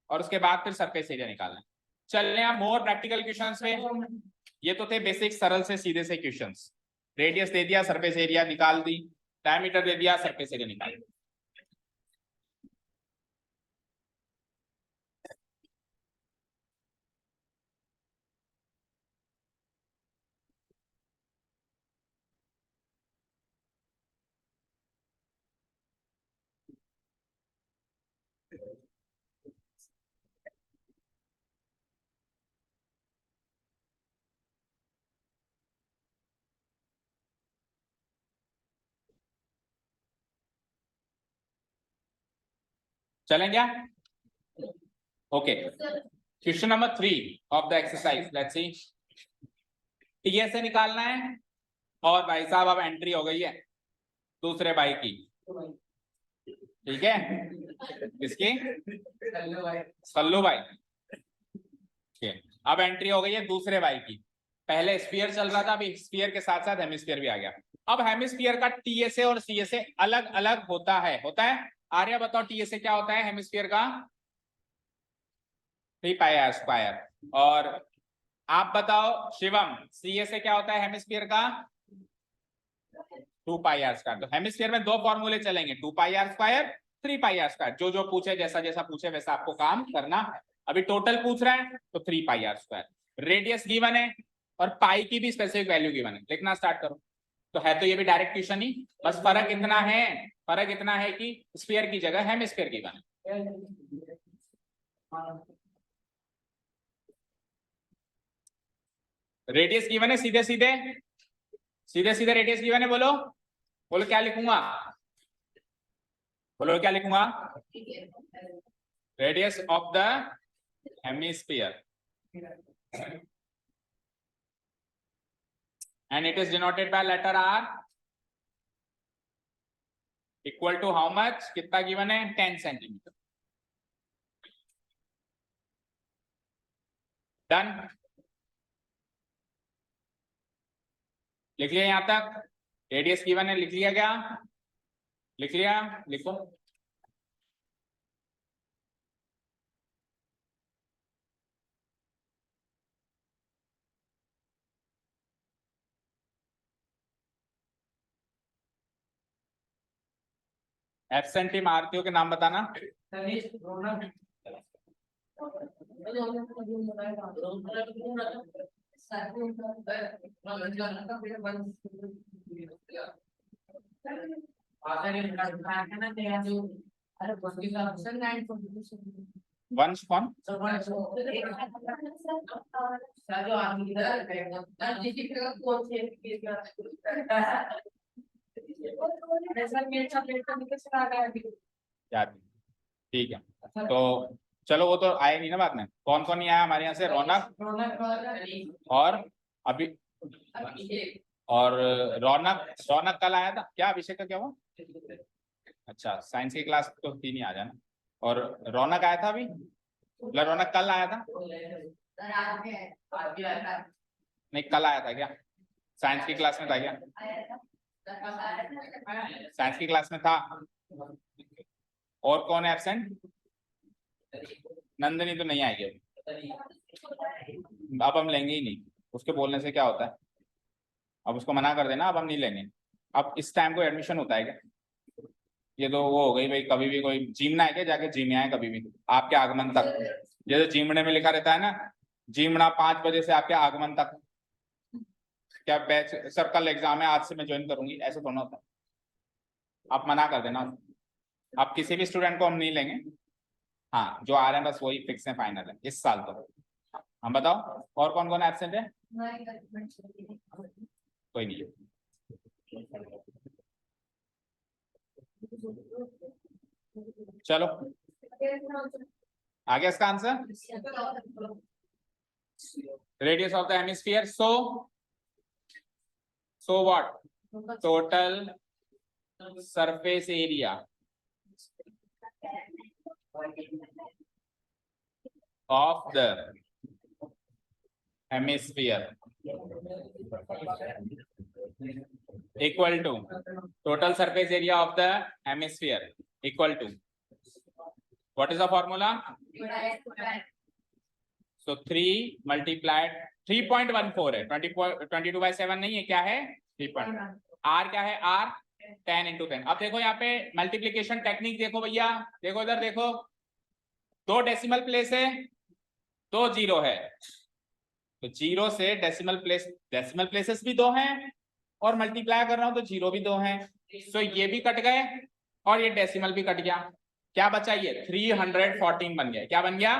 और उसके बाद फिर सरफेस एरिया निकालना है। चलने आप मोर प्रैक्टिकल क्वेश्चंस में, ये तो थे बेसिक सरल से सीधे से क्वेश्चंस, रेडियस दे दिया सरफेस एरिया निकाल दी, डायमीटर दे दिया सरफेस एरिया निकाल दी। चलें क्या, okay, question number 3 of the exercise, let's see, TSA निकालना है, और भाई साहब अब एंट्री हो गई है दूसरे भाई की, ठीक है, किसकी, सल्लू भाई, ठीक है, अब एंट्री हो गई है दूसरे भाई की, पहले स्फीयर चल रहा था, अभी स्फीयर के साथ साथ हेमिस्फीयर भी आ गया। अब हेमिस्फीयर का टीएसए और सीएसए अलग अलग होता है, आर्या बताओ टीएसए क्या होता है हेमिस्फीयर का, 3πr², और आप बताओ शिवम सीएसए क्या होता है हेमिस्फीयर का, 2πr²। तो हेमिस्फीयर में दो फॉर्मूले चलेंगे, 2πr² 3 पाई आर स्क्वायर, जो जो पूछे जैसा जैसा पूछे वैसा आपको काम करना है। अभी टोटल पूछ रहा है तो 3 पाई आर स्क्वायर। रेडियस गिवन है और पाई की भी स्पेसिफिक वैल्यू गिवन है, लिखना स्टार्ट करो। तो है तो ये भी डायरेक्ट क्वेश्चन ही, बस फर्क इतना है कि स्फीयर की जगह हेमिस्फीयर गिवन है। रेडियस गिवन है, सीधे सीधे रेडियस गिवन है। बोलो बोलो क्या लिखूंगा, बोलो क्या लिखूंगा, radius of the hemisphere and it is denoted by letter R equal to how much, कितना गिवन है, 10 सेंटीमीटर। डन, लिख लिया यहां तक, रेडियस गिवन है, लिख लिया क्या, लिख लिया, लिखो। एब्सेंटी मारतियों के नाम बताना। वंश कौन, ठीक है। तो चलो वो तो आए नहीं ना बाद में, कौन कौन नहीं आया हमारे यहाँ से, रौनक और अभी और रौनक कल आया था क्या, अभिषेक का क्या हुआ, अच्छा साइंस की क्लास तो 3 ही आ जाना। और रौनक आया था अभी, रौनक कल आया था, नहीं कल आया था क्या, साइंस की क्लास में था क्या, साइंस की क्लास में था। और कौन है एब्सेंट, नंदनी तो नहीं आएगी अब हम लेंगे ही नहीं, उसके बोलने से क्या होता है, अब उसको मना कर देना, अब हम नहीं लेंगे। अब इस टाइम को एडमिशन होता है क्या, ये तो वो हो गई भाई, कभी भी कोई जीमना है क्या, जाके जीमे आए कभी भी आपके आगमन तक, जैसे जीमने में लिखा रहता है ना, जीमना 5 बजे से आपके आगमन तक, क्या बैच सर्कल एग्जाम है आज से मैं ज्वाइन करूंगी, ऐसे थोड़ा होता है। आप मना कर देना, आप किसी भी स्टूडेंट को हम नहीं लेंगे, हाँ जो आ रहे हैं बस वही फिक्स है, फाइनल है इस साल तो। हम बताओ और कौन कौन एब्सेंट है, कोई नहीं है। चलो आ गया इसका answer, radius of the hemisphere, so what, total surface area of the hemisphere equal to total surface area of the hemisphere equal to, what is the formula, so 3 multiplied 3.14 है, 22/7 नहीं है, क्या है 3. r क्या है, r 10 into 10। अब देखो यहाँ पे मल्टीप्लीकेशन टेक्निक देखो भैया, देखो इधर देखो, 2 डेसिमल प्लेस है, 2 जीरो है, तो जीरो से डेसिमल प्लेसेस भी 2 हैं, और मल्टीप्लाई कर रहा हूं तो जीरो भी 2 हैं, सो ये भी कट गए और ये डेसिमल भी कट गया, क्या बचा, ये 314 बन गया, क्या बन गया,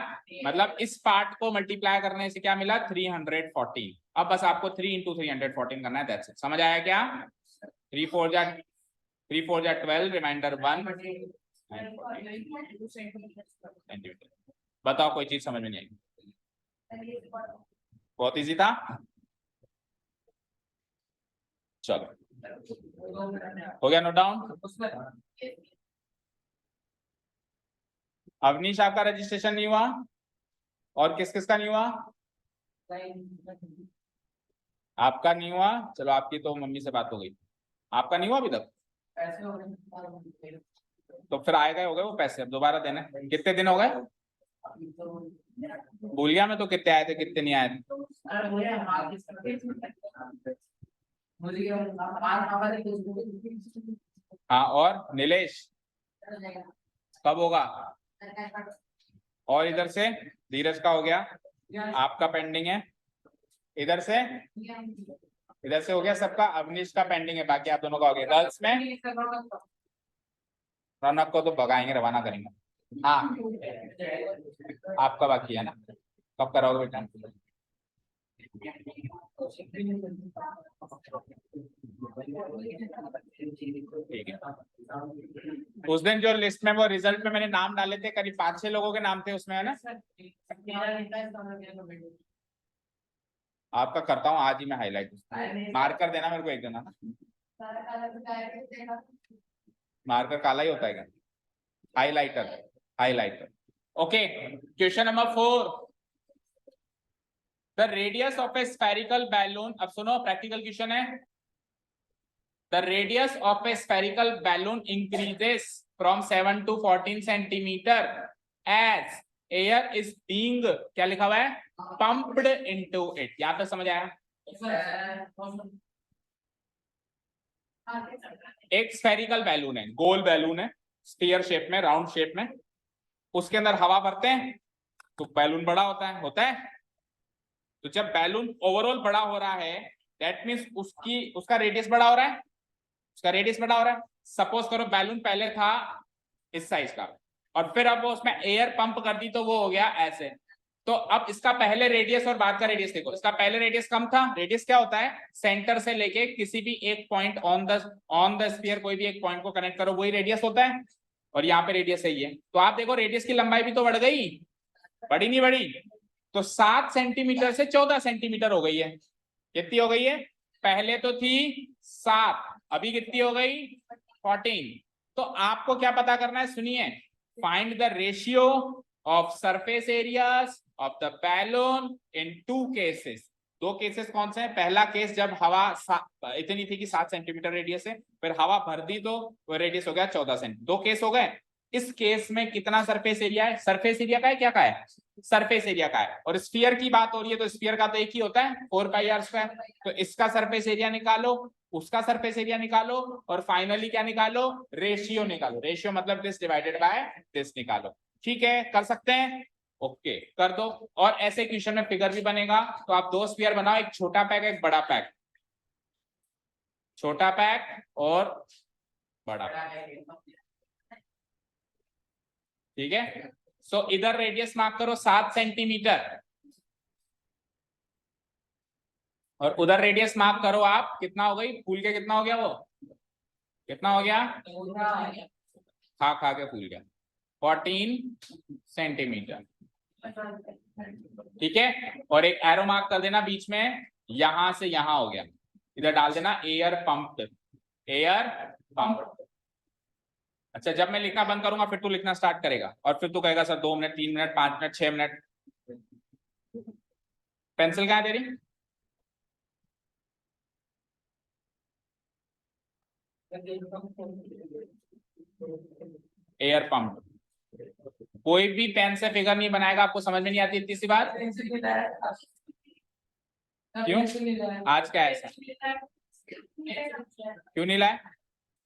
मतलब इस पार्ट को मल्टीप्लाई करने से क्या मिला, 314। अब बस आपको 3 into 314 करना है, दैट्स इट, समझ आया क्या, 3 4 जा 12, रिमाइंडर 1, बताओ कोई चीज समझ में नहीं आई, बहुत इजी था। चलो हो गया नोट डाउन। अवनीश आपका रजिस्ट्रेशन नहीं हुआ, और किस किस का नहीं हुआ, आपका नहीं हुआ, चलो आपकी तो मम्मी से बात हो गई, आपका नहीं हुआ अभी तक, तो फिर आएगा, हो गए वो पैसे, अब दोबारा देना, कितने दिन हो गए, भूल गया मैं तो, कितने आए थे कितने नहीं आए थे, हाँ और नीलेश कब होगा? और इधर से धीरज का हो गया, आपका पेंडिंग है, इधर से हो गया सबका, अवनीश का पेंडिंग है, बाकी आप दोनों का हो गया। गर्ल्स में रौनक को तो भगाएंगे, रवाना करेंगे। हाँ आपका बाकी है ना, कब कराओगे बेटा? ठीक है। उस दिन जो लिस्ट में वो रिजल्ट में मैंने नाम डाले थे, करीब 5-6 लोगों के नाम थे उसमें, है ना? आपका करता हूँ आज ही मैं हाईलाइट, मार्क कर देना मेरे को एक दिन, है ना? मार्कर काला ही होता है क्या? Highlighter. Okay, question number 4, the radius of a spherical balloon. अब सुनो, प्रैक्टिकल क्वेश्चन है। The radius of a spherical balloon increases from 7 to 14 centimetre as air is being, क्या लिखा हुआ है? Pumped into it. यहां तक समझ आया? एक स्फेरिकल बैलून है, गोल बैलून है, स्फीयर शेप में, राउंड शेप में, उसके अंदर हवा भरते हैं तो बैलून बड़ा होता है। तो जब बैलून ओवरऑल बड़ा हो रहा है, दैट मींस उसका रेडियस बड़ा हो रहा है, सपोज करो बैलून पहले था इस साइज का, और फिर अब वो उसमें एयर पंप कर दी तो वो हो गया ऐसे। तो अब इसका पहले रेडियस और बाद का रेडियस देखो, इसका पहले रेडियस कम था। रेडियस क्या होता है? सेंटर से लेके किसी भी एक पॉइंट ऑन द स्फीयर, कोई भी एक पॉइंट को कनेक्ट करो, वही रेडियस होता है। और यहाँ पे रेडियस है ये, तो आप देखो रेडियस की लंबाई भी तो बढ़ गई, बढ़ी नहीं बढ़ी? तो 7 सेंटीमीटर से 14 सेंटीमीटर हो गई है। कितनी हो गई है? पहले तो थी 7, अभी कितनी हो गई? 14। तो आपको क्या पता करना है, सुनिए, find the ratio of surface areas of the balloon in 2 cases. 2 cases कौन से हैं? पहला केस जब हवा इतनी थी कि 7 सेंटीमीटर रेडियस है, फिर हवा भर दी तो वो रेडियस हो गया 14 सेंटीमीटर। 2 केस हो गए। इस केस में कितना सरफेस एरिया है? सरफेस एरिया का है, क्या का है? सरफेस एरिया का है। और स्फीयर की बात हो रही है तो स्फीयर का तो एक ही होता है, 4πr²। तो इसका सरफेस एरिया निकालो, उसका सरफेस एरिया निकालो, और फाइनली क्या निकालो? रेशियो निकालो। रेशियो मतलब दिस डिवाइडेड बाय दिस निकालो। ठीक है, कर सकते हैं? ओके, कर दो। और ऐसे क्वेश्चन में फिगर भी बनेगा, तो आप 2 स्फीयर बनाओ, एक छोटा पैक एक बड़ा पैक, छोटा पैक और बड़ा पैक। ठीक है, सो इधर रेडियस मार्क करो 7 सेंटीमीटर, और उधर रेडियस मार्क करो आप, कितना हो गई? फूल के कितना हो गया? वो कितना हो गया? खा के फूल गया, 14 सेंटीमीटर। ठीक है, और एक एरो मार्क कर देना बीच में, यहां से यहां हो गया, इधर डाल देना एयर पंप्ड, एयर पंप्ड। अच्छा, जब मैं लिखना बंद करूंगा फिर तू लिखना स्टार्ट करेगा, और फिर तू कहेगा sir 2 minute, 3 minute, 5 minute, 6 minute. Pencil कहाँ है तेरी? Air pump. कोई भी पेन से फिगर नहीं बनाएगा, आपको समझ में नहीं आती इतनी सी बात? क्यों? आज क्या है ऐसा? क्यों नहीं लाए?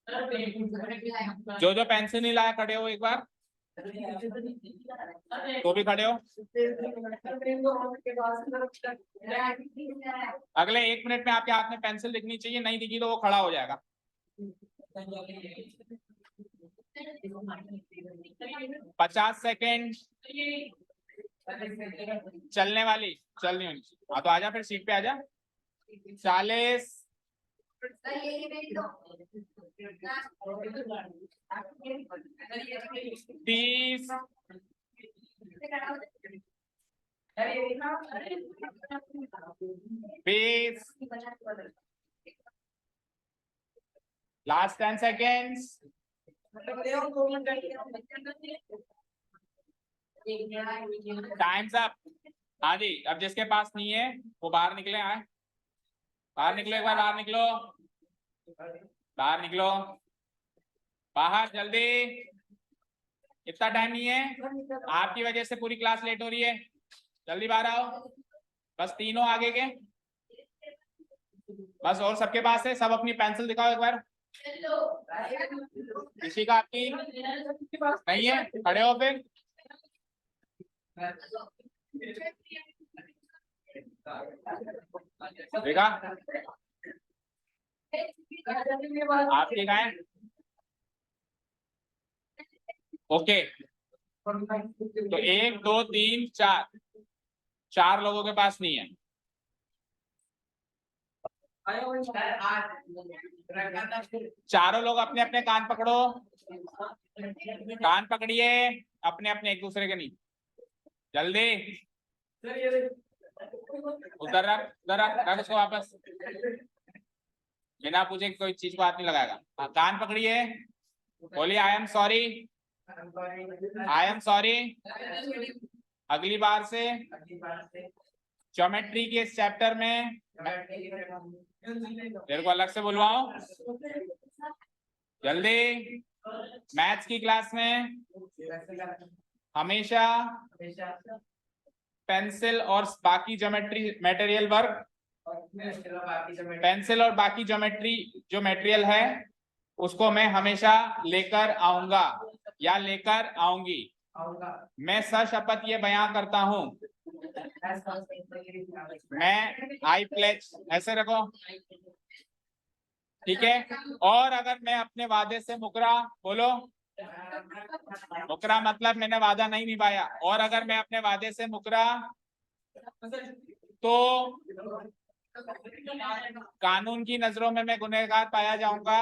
जो पेंसिल नहीं लाया खड़े हो एक बार, तो भी खड़े हो। अगले 1 मिनट में आपके हाथ में पेंसिल दिखनी चाहिए, नहीं दिखी तो वो खड़ा हो जाएगा। 50 सेकेंड चलने वाली, चलनी होनी। हाँ तो आजा, फिर सीट पे आजा। 40, 30, 20, लास्ट 10 सेकेंड्स। Times up. हाँ जी, अब जिसके पास नहीं है वो बाहर निकले। आए बाहर निकलो, एक बार बाहर निकलो, बाहर निकलो, बाहर जल्दी। इतना टाइम नहीं है, आपकी वजह से पूरी क्लास लेट हो रही है, जल्दी बाहर आओ। बस तीनों आगे के, बस, और सबके पास है, सब अपनी पेंसिल दिखाओ एक बार। किसी का आपकी नहीं है, खड़े हो फिर। देखा आपके कहा है। ओके, तो 1 2 3 4, 4 लोगों के पास नहीं है। चारों लोग अपने अपने कान पकड़ो, कान पकड़िए अपने अपने, एक दूसरे के नहीं। जल्दी उधर रख, उधर रख उसको वापस, बिना पूछे कोई चीज को हाथ नहीं लगाएगा। कान पकड़िए, बोलिए I am sorry, I am sorry. अगली बार से ज्योमेट्री के इस चैप्टर में तेरे को अलग से बुलवाओ, जल्दी। मैथ्स की क्लास में हमेशा पेंसिल और बाकी ज्योमेट्री मटेरियल वर्क, पेंसिल और बाकी ज्योमेट्री जो मटेरियल है उसको मैं हमेशा लेकर आऊंगा या लेकर आऊंगी। मैं सशपथ ये बयां करता हूं, मैं आई प्लेज, ऐसे रखो, ठीक है। और अगर मैं अपने वादे से मुकरा, बोलो मुकरा मतलब मैंने वादा नहीं निभाया, और अगर मैं अपने वादे से मुकरा तो कानून की नजरों में मैं गुनहगार पाया जाऊंगा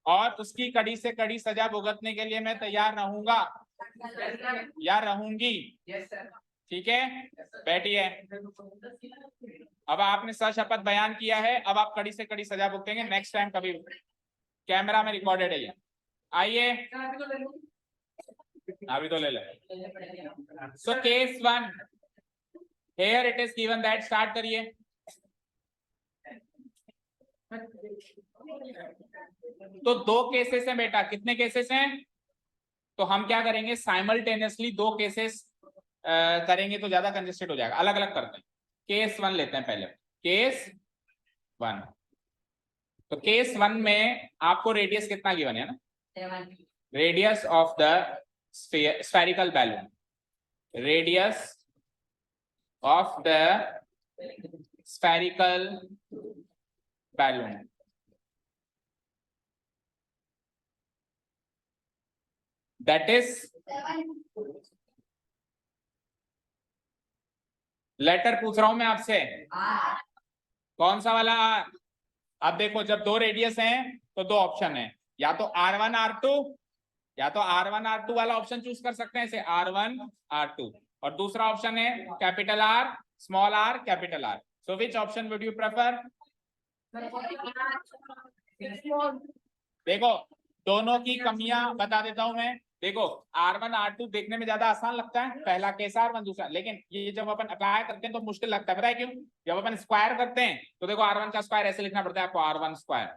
और उसकी कड़ी से कड़ी सजा भुगतने के लिए मैं तैयार रहूंगा या रहूंगी, ठीक है। बैठिए, अब आपने सशपथ बयान किया है, अब आप कड़ी से कड़ी सजा भुगतेंगे नेक्स्ट टाइम कभी। कैमरा में रिकॉर्डेड है ये, आइए अभी तो ले ले। So case 1 here it is given that, start करिए। तो 2 केसेस हैं बेटा, कितने केसेस हैं? तो हम क्या करेंगे, साइमल्टेनियसली 2 केसेस करेंगे तो ज्यादा कंजेस्टेड हो जाएगा, अलग अलग करते हैं। केस 1 लेते हैं पहले, केस 1। तो केस 1 में आपको रेडियस कितना गिवन है ना, radius of the spherical balloon, radius of the spherical balloon, that is, later पूछ रहा हूं मैं आपसे, कौन सा वाला? अब देखो, जब 2 रेडियस हैं तो 2 ऑप्शन है, या तो R1 R2, या तो R1 R2 वाला ऑप्शन चूज कर सकते हैं, ऐसे R1 R2, और दूसरा ऑप्शन है capital R small r capital R। So which option would you prefer? देखो, दोनों की कमियां बता देता हूं मैं। देखो, R1 R2 देखने में ज्यादा आसान लगता है, पहला केस R1 दूसरा, लेकिन ये जब अपन अप्लाई करते हैं तो मुश्किल लगता है, पता है क्यों? जब अपन स्क्वायर करते हैं तो देखो R1 का स्क्वायर ऐसे लिखना पड़ता है आपको, R1 स्क्वायर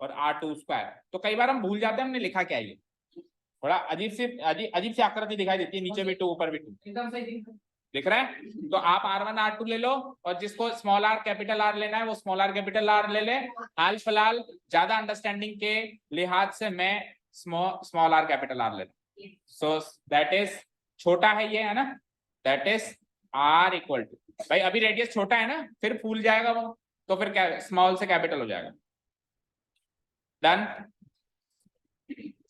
और R2 स्क्वायर, तो कई बार हम भूल जाते हैं हमने लिखा क्या है। ये थोड़ा अजीब सी आकृति दिखाई देती है, नीचे भी 2 ऊपर भी 2 एकदम सही दिख रहा है। तो आप R1 R2 ले लो, और जिसको स्मॉल r कैपिटल R लेना है वो स्मॉल r कैपिटल R ले ले। हाल फिलहाल ज्यादा अंडरस्टैंडिंग के लिहाज से मैं स्मॉल r कैपिटल R लेता हूं। सो दैट इज, छोटा है ये, है ना, that is R equal to, भाई अभी रेडियस छोटा है ना, फिर फूल जाएगा वो, तो फिर क्या स्मॉल से कैपिटल हो जाएगा। डन।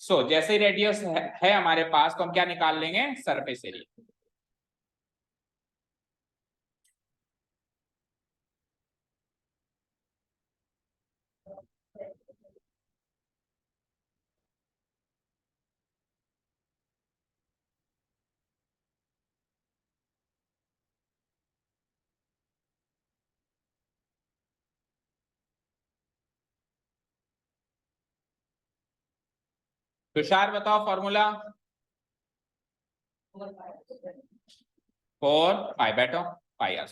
सो जैसे ही रेडियस है हमारे पास, तो हम क्या निकाल लेंगे, सरफेस एरिया। तुषार बताओ फॉर्मूला। 4 पाई, बैठो, पाई आर।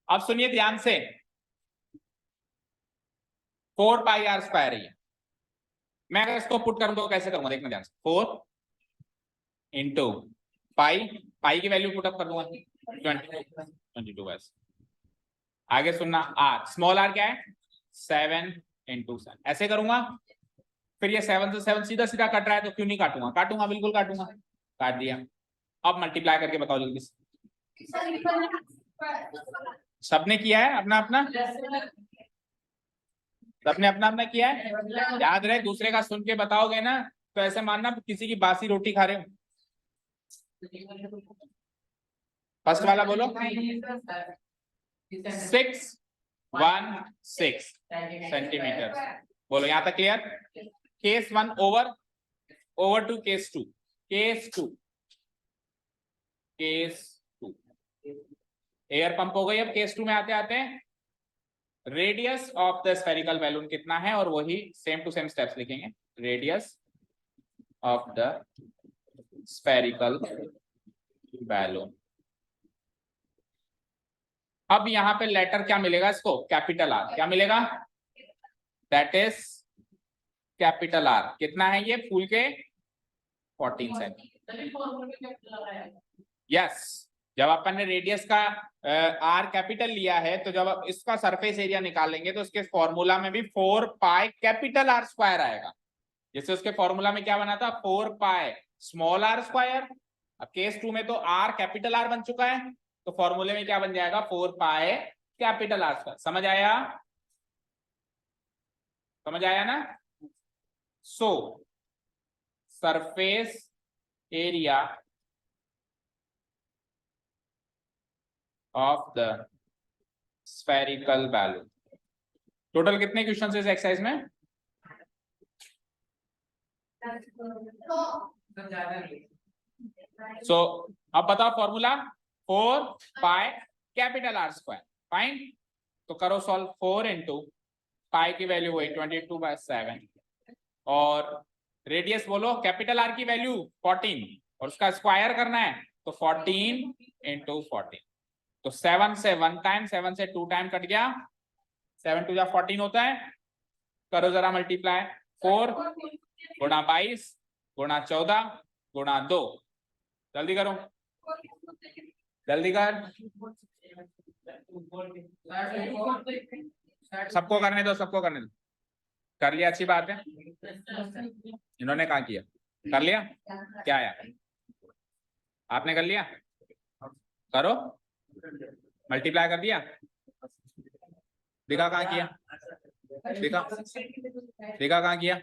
अब सुनिए ध्यान से, 4 पाई r² है ये। मैं अगर इसको पुट करूं तो कैसे करूंगा, देखना ध्यान से, 4 इंटू पाई, पाई की वैल्यू पुटअप कर दूंगा 22। आगे सुनना, r स्मॉल r क्या है, 7 इंटू 7 ऐसे करूंगा। फिर ये 7 से 7 सीधा सीधा कट रहा है तो क्यों नहीं काटूंगा, काटूंगा बिल्कुल काटूंगा, काट दिया। अब मल्टीप्लाई करके बताओ जल्दी से। सबने किया है अपना अपना, सबने अपना अपना किया है। याद रहे दूसरे का सुन के बताओगे ना तो ऐसे मानना किसी की बासी रोटी खा रहे हो। फर्स्ट वाला बोलो। 616 सेंटीमीटर। बोलो यहां तक clear. Case 1 over to case 2। Case 2 air pump हो गई। अब केस 2 में आते आते हैं radius of the spherical balloon कितना है, और वही सेम टू सेम स्टेप्स लिखेंगे। Radius of the spherical balloon. अब यहां पे लेटर क्या मिलेगा इसको, कैपिटल आर। क्या मिलेगा, दैट इज कैपिटल आर। कितना है ये फूल के 14 सेंटीमीटर। यस, जब अपन ने रेडियस का आर कैपिटल लिया है तो जब आप इसका सरफेस एरिया निकालेंगे तो उसके फॉर्मूला में भी 4 पाई कैपिटल आर स्क्वायर आएगा। जैसे उसके फॉर्मूला में क्या बना था, 4 पाई स्मॉल आर स्क्वायर। अब केस 2 में तो आर कैपिटल आर बन चुका है तो फॉर्मूले में क्या बन जाएगा, 4 पाई कैपिटल आर स्क्वायर। समझ आया, समझ आया ना। सो surface area of the spherical balloon. Total कितने क्वेश्चन इस एक्सरसाइज में, सो अब बताओ formula 4 pi capital R square. Fine, तो करो सॉल्व। 4 इंटू पाई की वैल्यू वही 22/7 और रेडियस बोलो कैपिटल आर की वैल्यू 14 और उसका स्क्वायर करना है तो 14 इंटू 14। तो 7 से 1 टाइम, 7 से 2 टाइम कट गया, 7 2 14 होता है। करो जरा मल्टीप्लाई, 4 गुणा 22 गुणा 14 गुणा 2। जल्दी करो, जल्दी कर, सबको करने दो, सबको करने दो। कर लिया, अच्छी बात है। इन्होंने कहा किया, कर लिया, क्या आया, आपने कर लिया, करो मल्टीप्लाई कर दिया, दिखा कहाँ किया, दिखा, दिखा कहाँ किया।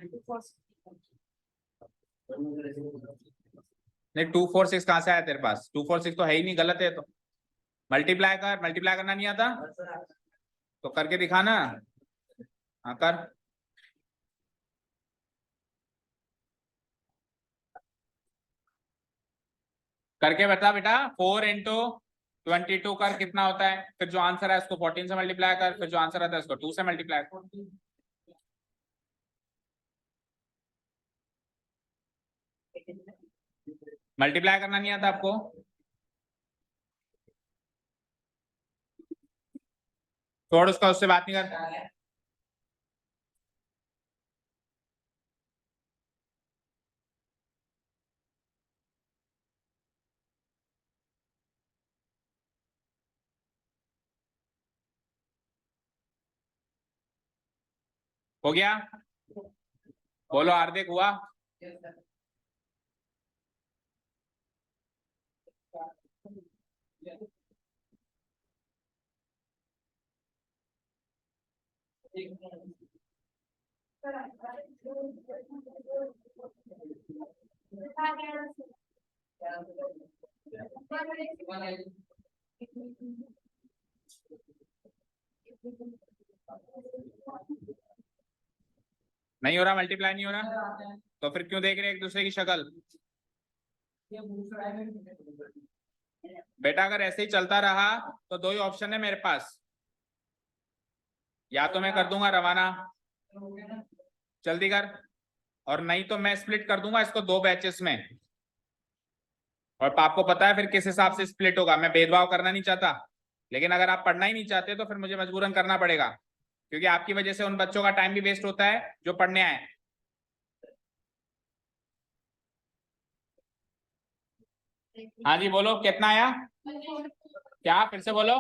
नहीं 2 4 6 कहाँ से आया तेरे पास, 2 4 6 तो है ही नहीं, गलत है। तो मल्टीप्लाई कर, मल्टीप्लाई करना नहीं आता तो करके दिखाना। हाँ कर, करके बता बेटा। 4 इंटू 22 कर कितना होता है, फिर जो आंसर है उसको 14 से मल्टीप्लाई कर, फिर जो आंसर आता है उसको 2 से मल्टीप्लाई कर। मल्टीप्लाई करना नहीं आता आपको, छोड़ उसका, उससे बात नहीं कर। हो गया, बोलो हार्दिक हुआ। नहीं हो रहा, मल्टीप्लाई नहीं हो रहा तो फिर क्यों देख रहे एक दूसरे की शक्ल। बेटा अगर ऐसे ही चलता रहा तो 2 ही ऑप्शन है मेरे पास, या तो मैं कर दूंगा रवाना, जल्दी कर, और नहीं तो मैं स्प्लिट कर दूंगा इसको 2 बैचेस में। और आपको पता है फिर किस हिसाब से स्प्लिट होगा, मैं भेदभाव करना नहीं चाहता, लेकिन अगर आप पढ़ना ही नहीं चाहते तो फिर मुझे मजबूरन करना पड़ेगा, क्योंकि आपकी वजह से उन बच्चों का टाइम भी वेस्ट होता है जो पढ़ने आए। हाँ जी बोलो कितना आया, क्या फिर से बोलो।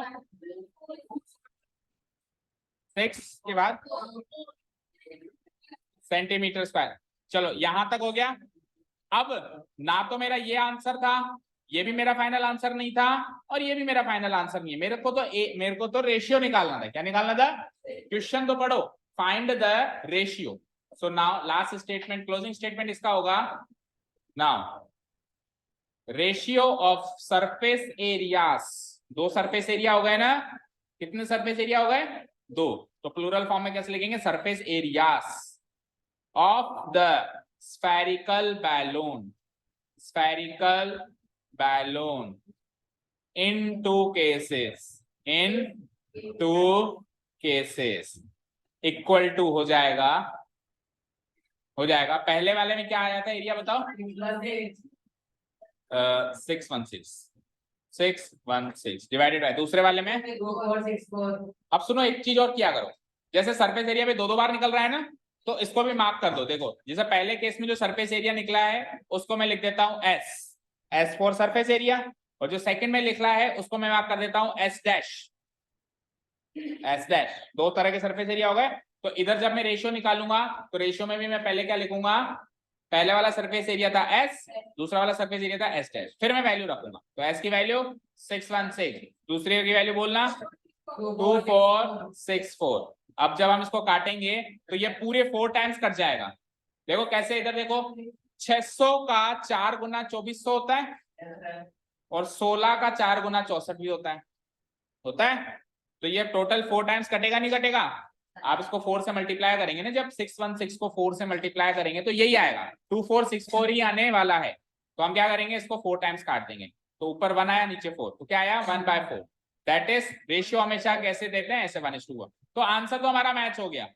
6 के बाद सेंटीमीटर स्क्वायर। चलो यहां तक हो गया। अब ना तो मेरा ये आंसर था, ये भी मेरा फाइनल आंसर नहीं था, और ये भी मेरा फाइनल आंसर नहीं है। मेरे को तो रेशियो निकालना था। क्या निकालना था? क्वेश्चन तो पढ़ो, find the ratio. So now last statement, closing statement इसका होगा, now ratio of surface areas. दो सरफेस एरिया हो गए ना? कितने सरफेस एरिया हो गए? दो। तो प्लूरल फॉर्म में कैसे लिखेंगे? Surface areas of the spherical balloon in two cases equal to हो जाएगा पहले वाले में क्या आया था एरिया बताओ? 616 डिवाइडेड बाय दूसरे वाले में 246। अब सुनो, एक चीज और किया करो, जैसे सरफेस एरिया में दो बार निकल रहा है ना, तो इसको भी मार्क कर दो। देखो जैसे पहले केस में जो सरफेस एरिया निकला है उसको मैं लिख देता हूं एस फॉर सरफेस एरिया, और जो सेकंड में लिखा है उसको मैं मार्क कर देता हूं एस डैश। दो तरह के सरफेस एरिया हो गए। तो इधर जब मैं रेशियो निकालूंगा तो रेशियो में भी मैं पहले क्या लिखूंगा? पहले वाला सरफेस एरिया था एस, दूसरा वाला सरफेस एरिया था एस डैश, फिर मैं वैल्यू रखूंगा। तो एस की वैल्यू 616, दूसरे की वैल्यू बोलना 2464। अब जब हम इसको काटेंगे तो ये पूरे 4 टाइम्स कट जाएगा। देखो कैसे, इधर देखो 600 का 4 गुना 2400 होता है, और 16 का 4 गुना 64 भी होता है। तो ये टोटल 4 टाइम्स कटेगा नहीं कटेगा? आप इसको 4 से मल्टीप्लाई करेंगे ना, जब 616 को 4 से मल्टीप्लाई करेंगे तो यही आएगा, 2464 ही आने वाला है। तो हम क्या करेंगे, इसको 4 टाइम्स काट देंगे। तो ऊपर 1 आया, नीचे 4, तो क्या आया? 1/4। दैट इज रेशियो हमेशा कैसे देते हैं? ऐसे 1:1। तो आंसर तो हमारा मैच हो गया,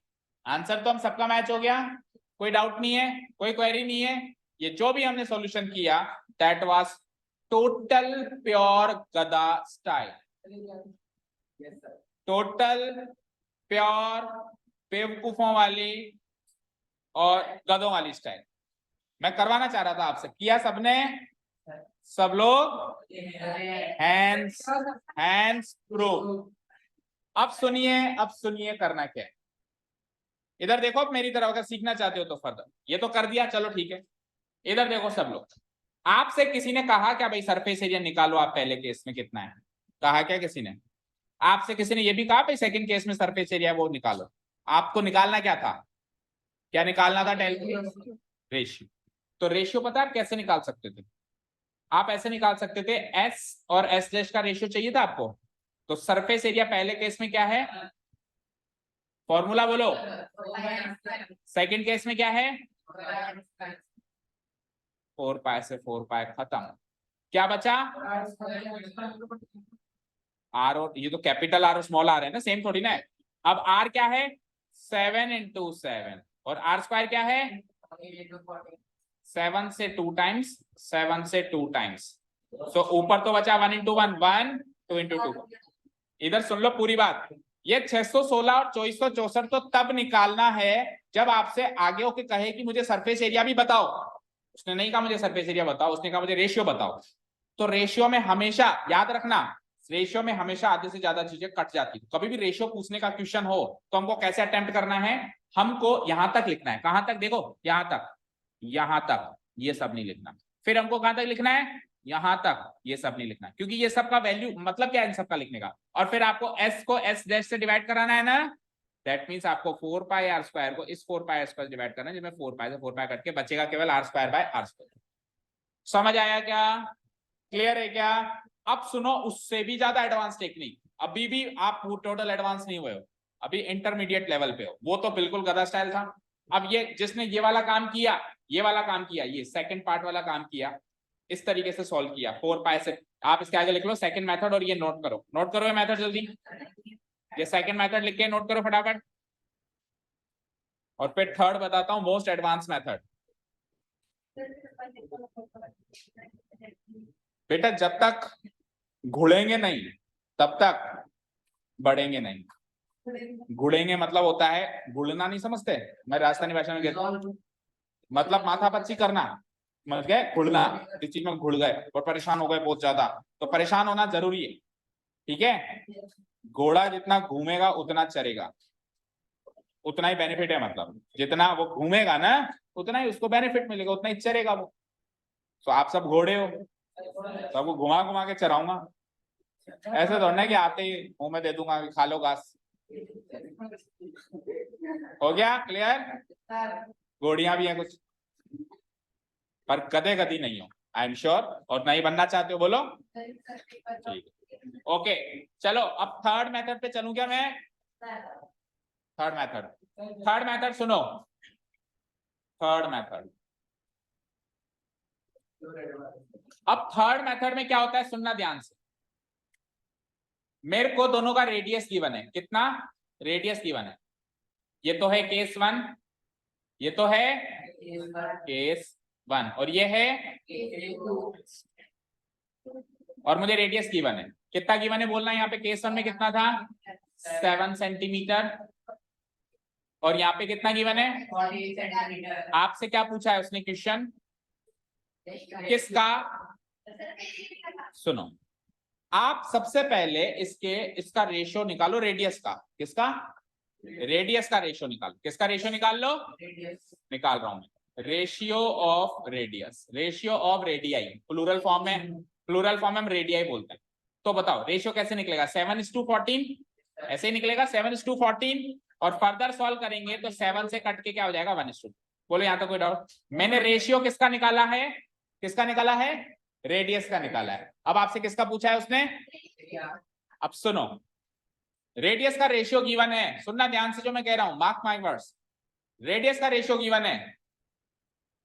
आंसर तो हम सबका मैच हो गया, कोई डाउट नहीं है, कोई क्वेरी नहीं है। ये जो भी हमने सॉल्यूशन किया दैट वाज टोटल प्योर गधा स्टाइल, टोटल प्योर बेवकूफों वाली और गधों वाली स्टाइल मैं करवाना चाह रहा था आपसे। किया सबने? सब लोग हैंड्स प्रूव। अब सुनिए करना क्या है। इधर देखो, अब मेरी तरफ अगर सीखना चाहते हो तो फर्दर, ये तो कर दिया चलो ठीक है। इधर देखो सब लोग, आपसे किसी ने कहा क्या भाई सरफेस एरिया निकालो आप पहले केस में कितना है? कहा क्या किसी ने? आपसे किसी ने ये भी कहा भाई सेकंड केस में सरफेस एरिया वो निकालो? आपको निकालना क्या था? क्या निकालना था? रेशियो। तो रेशियो पता है आप कैसे निकाल सकते थे? आप ऐसे निकाल सकते थे, एस और एस डैश का रेशियो चाहिए था आपको। तो सरफेस एरिया पहले केस में क्या है? फॉर्मूला बोलो। सेकंड केस में क्या है? 4 पाई से 4 पाई खत्म। क्या बचा? आर, और ये तो कैपिटल आर और स्मॉल आर है ना, सेम थोड़ी ना है। अब आर क्या है? 7 × 7, और आर स्क्वायर क्या है? 7 से 2 टाइम्स, 7 से 2 टाइम्स। सो ऊपर तो बचा 1 × 1, 1, 2 × 2। इधर सुन लो पूरी बात, ये 616 और 2464 तो तब निकालना है जब आपसे आगे होके कहे कि मुझे सरफेस एरिया भी बताओ। उसने नहीं कहा मुझे सरफेस एरिया बताओ, उसने कहा मुझे रेशियो बताओ। तो रेशियो में हमेशा याद रखना, रेशियो में हमेशा आधे से ज्यादा चीजें कट जाती है। कभी भी रेशियो पूछने का क्वेश्चन हो तो हमको कैसे अटेम्प्ट करना है? हमको यहां तक लिखना है। कहां तक? देखो यहां तक, ये सब नहीं लिखना। फिर हमको कहां तक लिखना है? यहां तक, ये सब नहीं लिखना, क्योंकि ये सब का वैल्यू मतलब क्या है इन सब का लिखने का। और फिर आपको एस को एस डैश से डिवाइड कराना है ना, दैट मींस आपको 4 पाई आर स्क्वायर को इस 4 पाई आर स्क्वायर डिवाइड करना है, जिसमें 4 पाई से 4 पाई कट के बचेगा केवल r square by r square. समझ आया क्या? क्लियर है क्या? अब सुनो, उससे भी ज्यादा एडवांस टेक्निक, अभी भी आप टोटल एडवांस नहीं हुए हो, अभी इंटरमीडिएट लेवल पे हो। वो तो बिल्कुल गधा स्टाइल था। अब ये जिसने ये वाला काम किया, ये सेकंड पार्ट वाला काम किया, इस तरीके से सॉल्व किया 4 पाई से। आप इसके आगे लिख लो सेकंड मेथड, और ये नोट करो ये मेथड जल्दी। ये सेकंड मेथड लिख के नोट करो फटाफट। और फिर थर्ड बताता हूं, मोस्ट एडवांस मेथड। बेटा जब तक घुड़ेंगे नहीं तब तक बढ़ेंगे नहीं। घुड़ेंगे मतलब होता है, घुड़ना नहीं समझते? मैं राजस्थानी भाषा में कहता हूं, मतलब माथापच्ची करना, समझ गए? घुड़ना, इस चीज में घुड़ गए और परेशान हो गए बहुत ज्यादा, तो परेशान होना जरूरी है, ठीक है? घोड़ा जितना घूमेगा उतना चरेगा। उतना ही बेनिफिट है, मतलब जितना वो घूमेगा ना उतना ही उसको बेनिफिट मिलेगा, उतना ही चरेगा वो। तो आप सब घोड़े हो, तो आपको घुमा घुमा के चराऊंगा। ऐसे थोड़ा ना कि आते ही मुंह में दे दूंगा कि खा लो घास। हो गया क्लियर? घोड़ियां भी हैं कुछ, पर गधे गधी नहीं हो, आई एम श्योर। और नहीं बनना चाहते हो बोलो। ठीक, ओके चलो अब थर्ड मेथड पे चलूं क्या मैं? थर्ड मेथड सुनो। थर्ड मेथड, अब थर्ड मेथड में क्या होता है सुनना ध्यान से। मेरे को दोनों का रेडियस गिवन है, कितना रेडियस गिवन है। ये तो है केस 1, ये तो है केस 1, और ये है, और मुझे रेडियस गिवन है। कितना गिवन है बोलना, यहाँ पे केस 1 में कितना था 7 सेंटीमीटर, और यहाँ पे कितना गिवन है 48 सेंटीमीटर। आपसे क्या पूछा है उसने क्वेश्चन, किसका? सुनो, आप सबसे पहले इसका रेशियो निकालो रेडियस का। किसका? रेडियस का रेशियो निकालो। किसका रेशियो निकाल लो? निकाल रहा हूं, ratio of radius, ratio of radii, plural form में हम रेडियाई बोलते हैं। तो बताओ रेशियो कैसे निकलेगा? 7:14 ऐसे ही निकलेगा, 7:14। और फर्दर सॉल्व करेंगे तो 7 से कट के क्या हो जाएगा 1:2। बोलो यहाँ तो कोई डाउट? मैंने रेशियो किसका निकाला है? किसका निकाला है? रेडियस का निकाला है। अब आपसे किसका पूछा है उसने? अब सुनो, रेडियस का रेशियो गिवन है, सुनना ध्यान से जो मैं कह रहा हूं, मार्क माय वर्ड्स। रेडियस का रेशियो गिवन है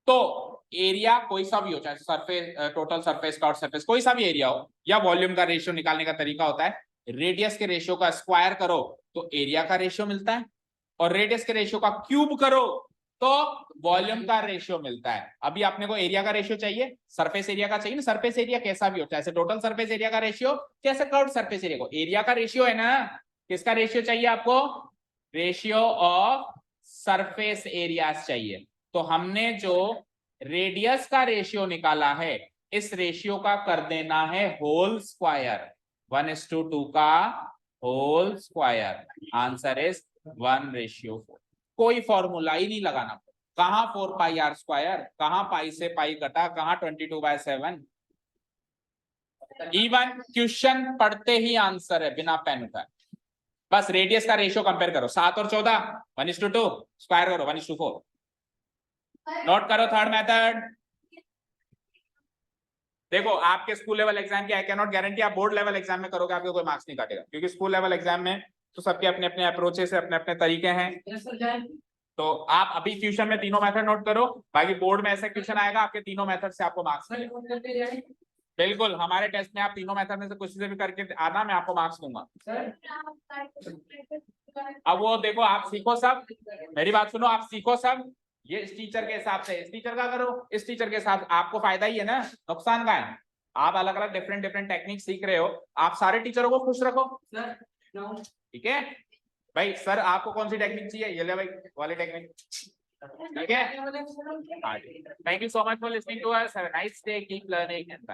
तो एरिया कोई सा भी हो, चाहे सरफेस, टोटल सरफेस का, और सरफेस कोई सा भी एरिया हो, या वॉल्यूम का रेशियो निकालने का तरीका होता है रेडियस के रेशियो का स्क्वायर करो तो एरिया का रेशियो मिलता है, और रेडियस के रेशियो का क्यूब करो तो वॉल्यूम का रेशियो मिलता है। अभी आपने को एरिया का रेशियो चाहिए, सरफेस एरिया का चाहिए ना, सरफेस एरिया कैसा भी होता है, टोटल सरफेस एरिया का रेशियो, कैसे कर्व्ड सरफेस एरिया को एरिया का रेशियो है ना। किसका रेशियो चाहिए आपको? रेशियो ऑफ सरफेस एरियाज चाहिए। तो हमने जो रेडियस का रेशियो निकाला है, इस रेशियो का कर देना है होल स्क्वायर, 1:2 का होल स्क्वायर। Answer is 1:4। कोई फॉर्मूला ही नहीं लगाना। कहां 4πr², कहां पाई से पाई कटा, कहां 22/7। इवन क्वेश्चन पढ़ते ही आंसर है बिना पेन उठाए। बस रेडियस का रेशियो कंपेयर करो, 7 और 14 1:2, स्क्वायर करो 1:4। नोट करो थर्ड मेथड। देखो आपके स्कूल लेवल एग्जाम की आई कैन नॉट गारंटी आप बोर्ड लेवल एग्जाम में करोगे आपको कोई मार्क्स नहीं काटेगा, क्योंकि स्कूल लेवल एग्जाम में तो सबके अपने अपने अप्रोचेस है, अपने अपने तरीके हैं। तो आप अभी ट्यूशन में तीनों मेथड नोट करो, बाकी बोर्ड में ऐसा क्वेश्चन आएगा आपके तीनों मेथड से आपको मार्क्स मिलेगा। बिल्कुल, हमारे टेस्ट में आप तीनों मेथड में से कुछ से भी करके आना, मैं आपको मार्क्स दूंगा। अब वो देखो आप सीखो सब, मेरी बात सुनो, आप सीखो सब। ये इस टीचर के हिसाब से, इस टीचर का करो, इस टीचर के साथ आपको फायदा ही है ना, नुकसान का है? आप अलग अलग डिफरेंट टेक्निक सीख रहे हो, आप सारे टीचरों को खुश रखो। ठीक है भाई, सर आपको कौन सी टेक्निक चाहिए, ये ले भाई वाली टेक्निक। ठीक है, thank you so much for listening to us, have a nice day, keep learning and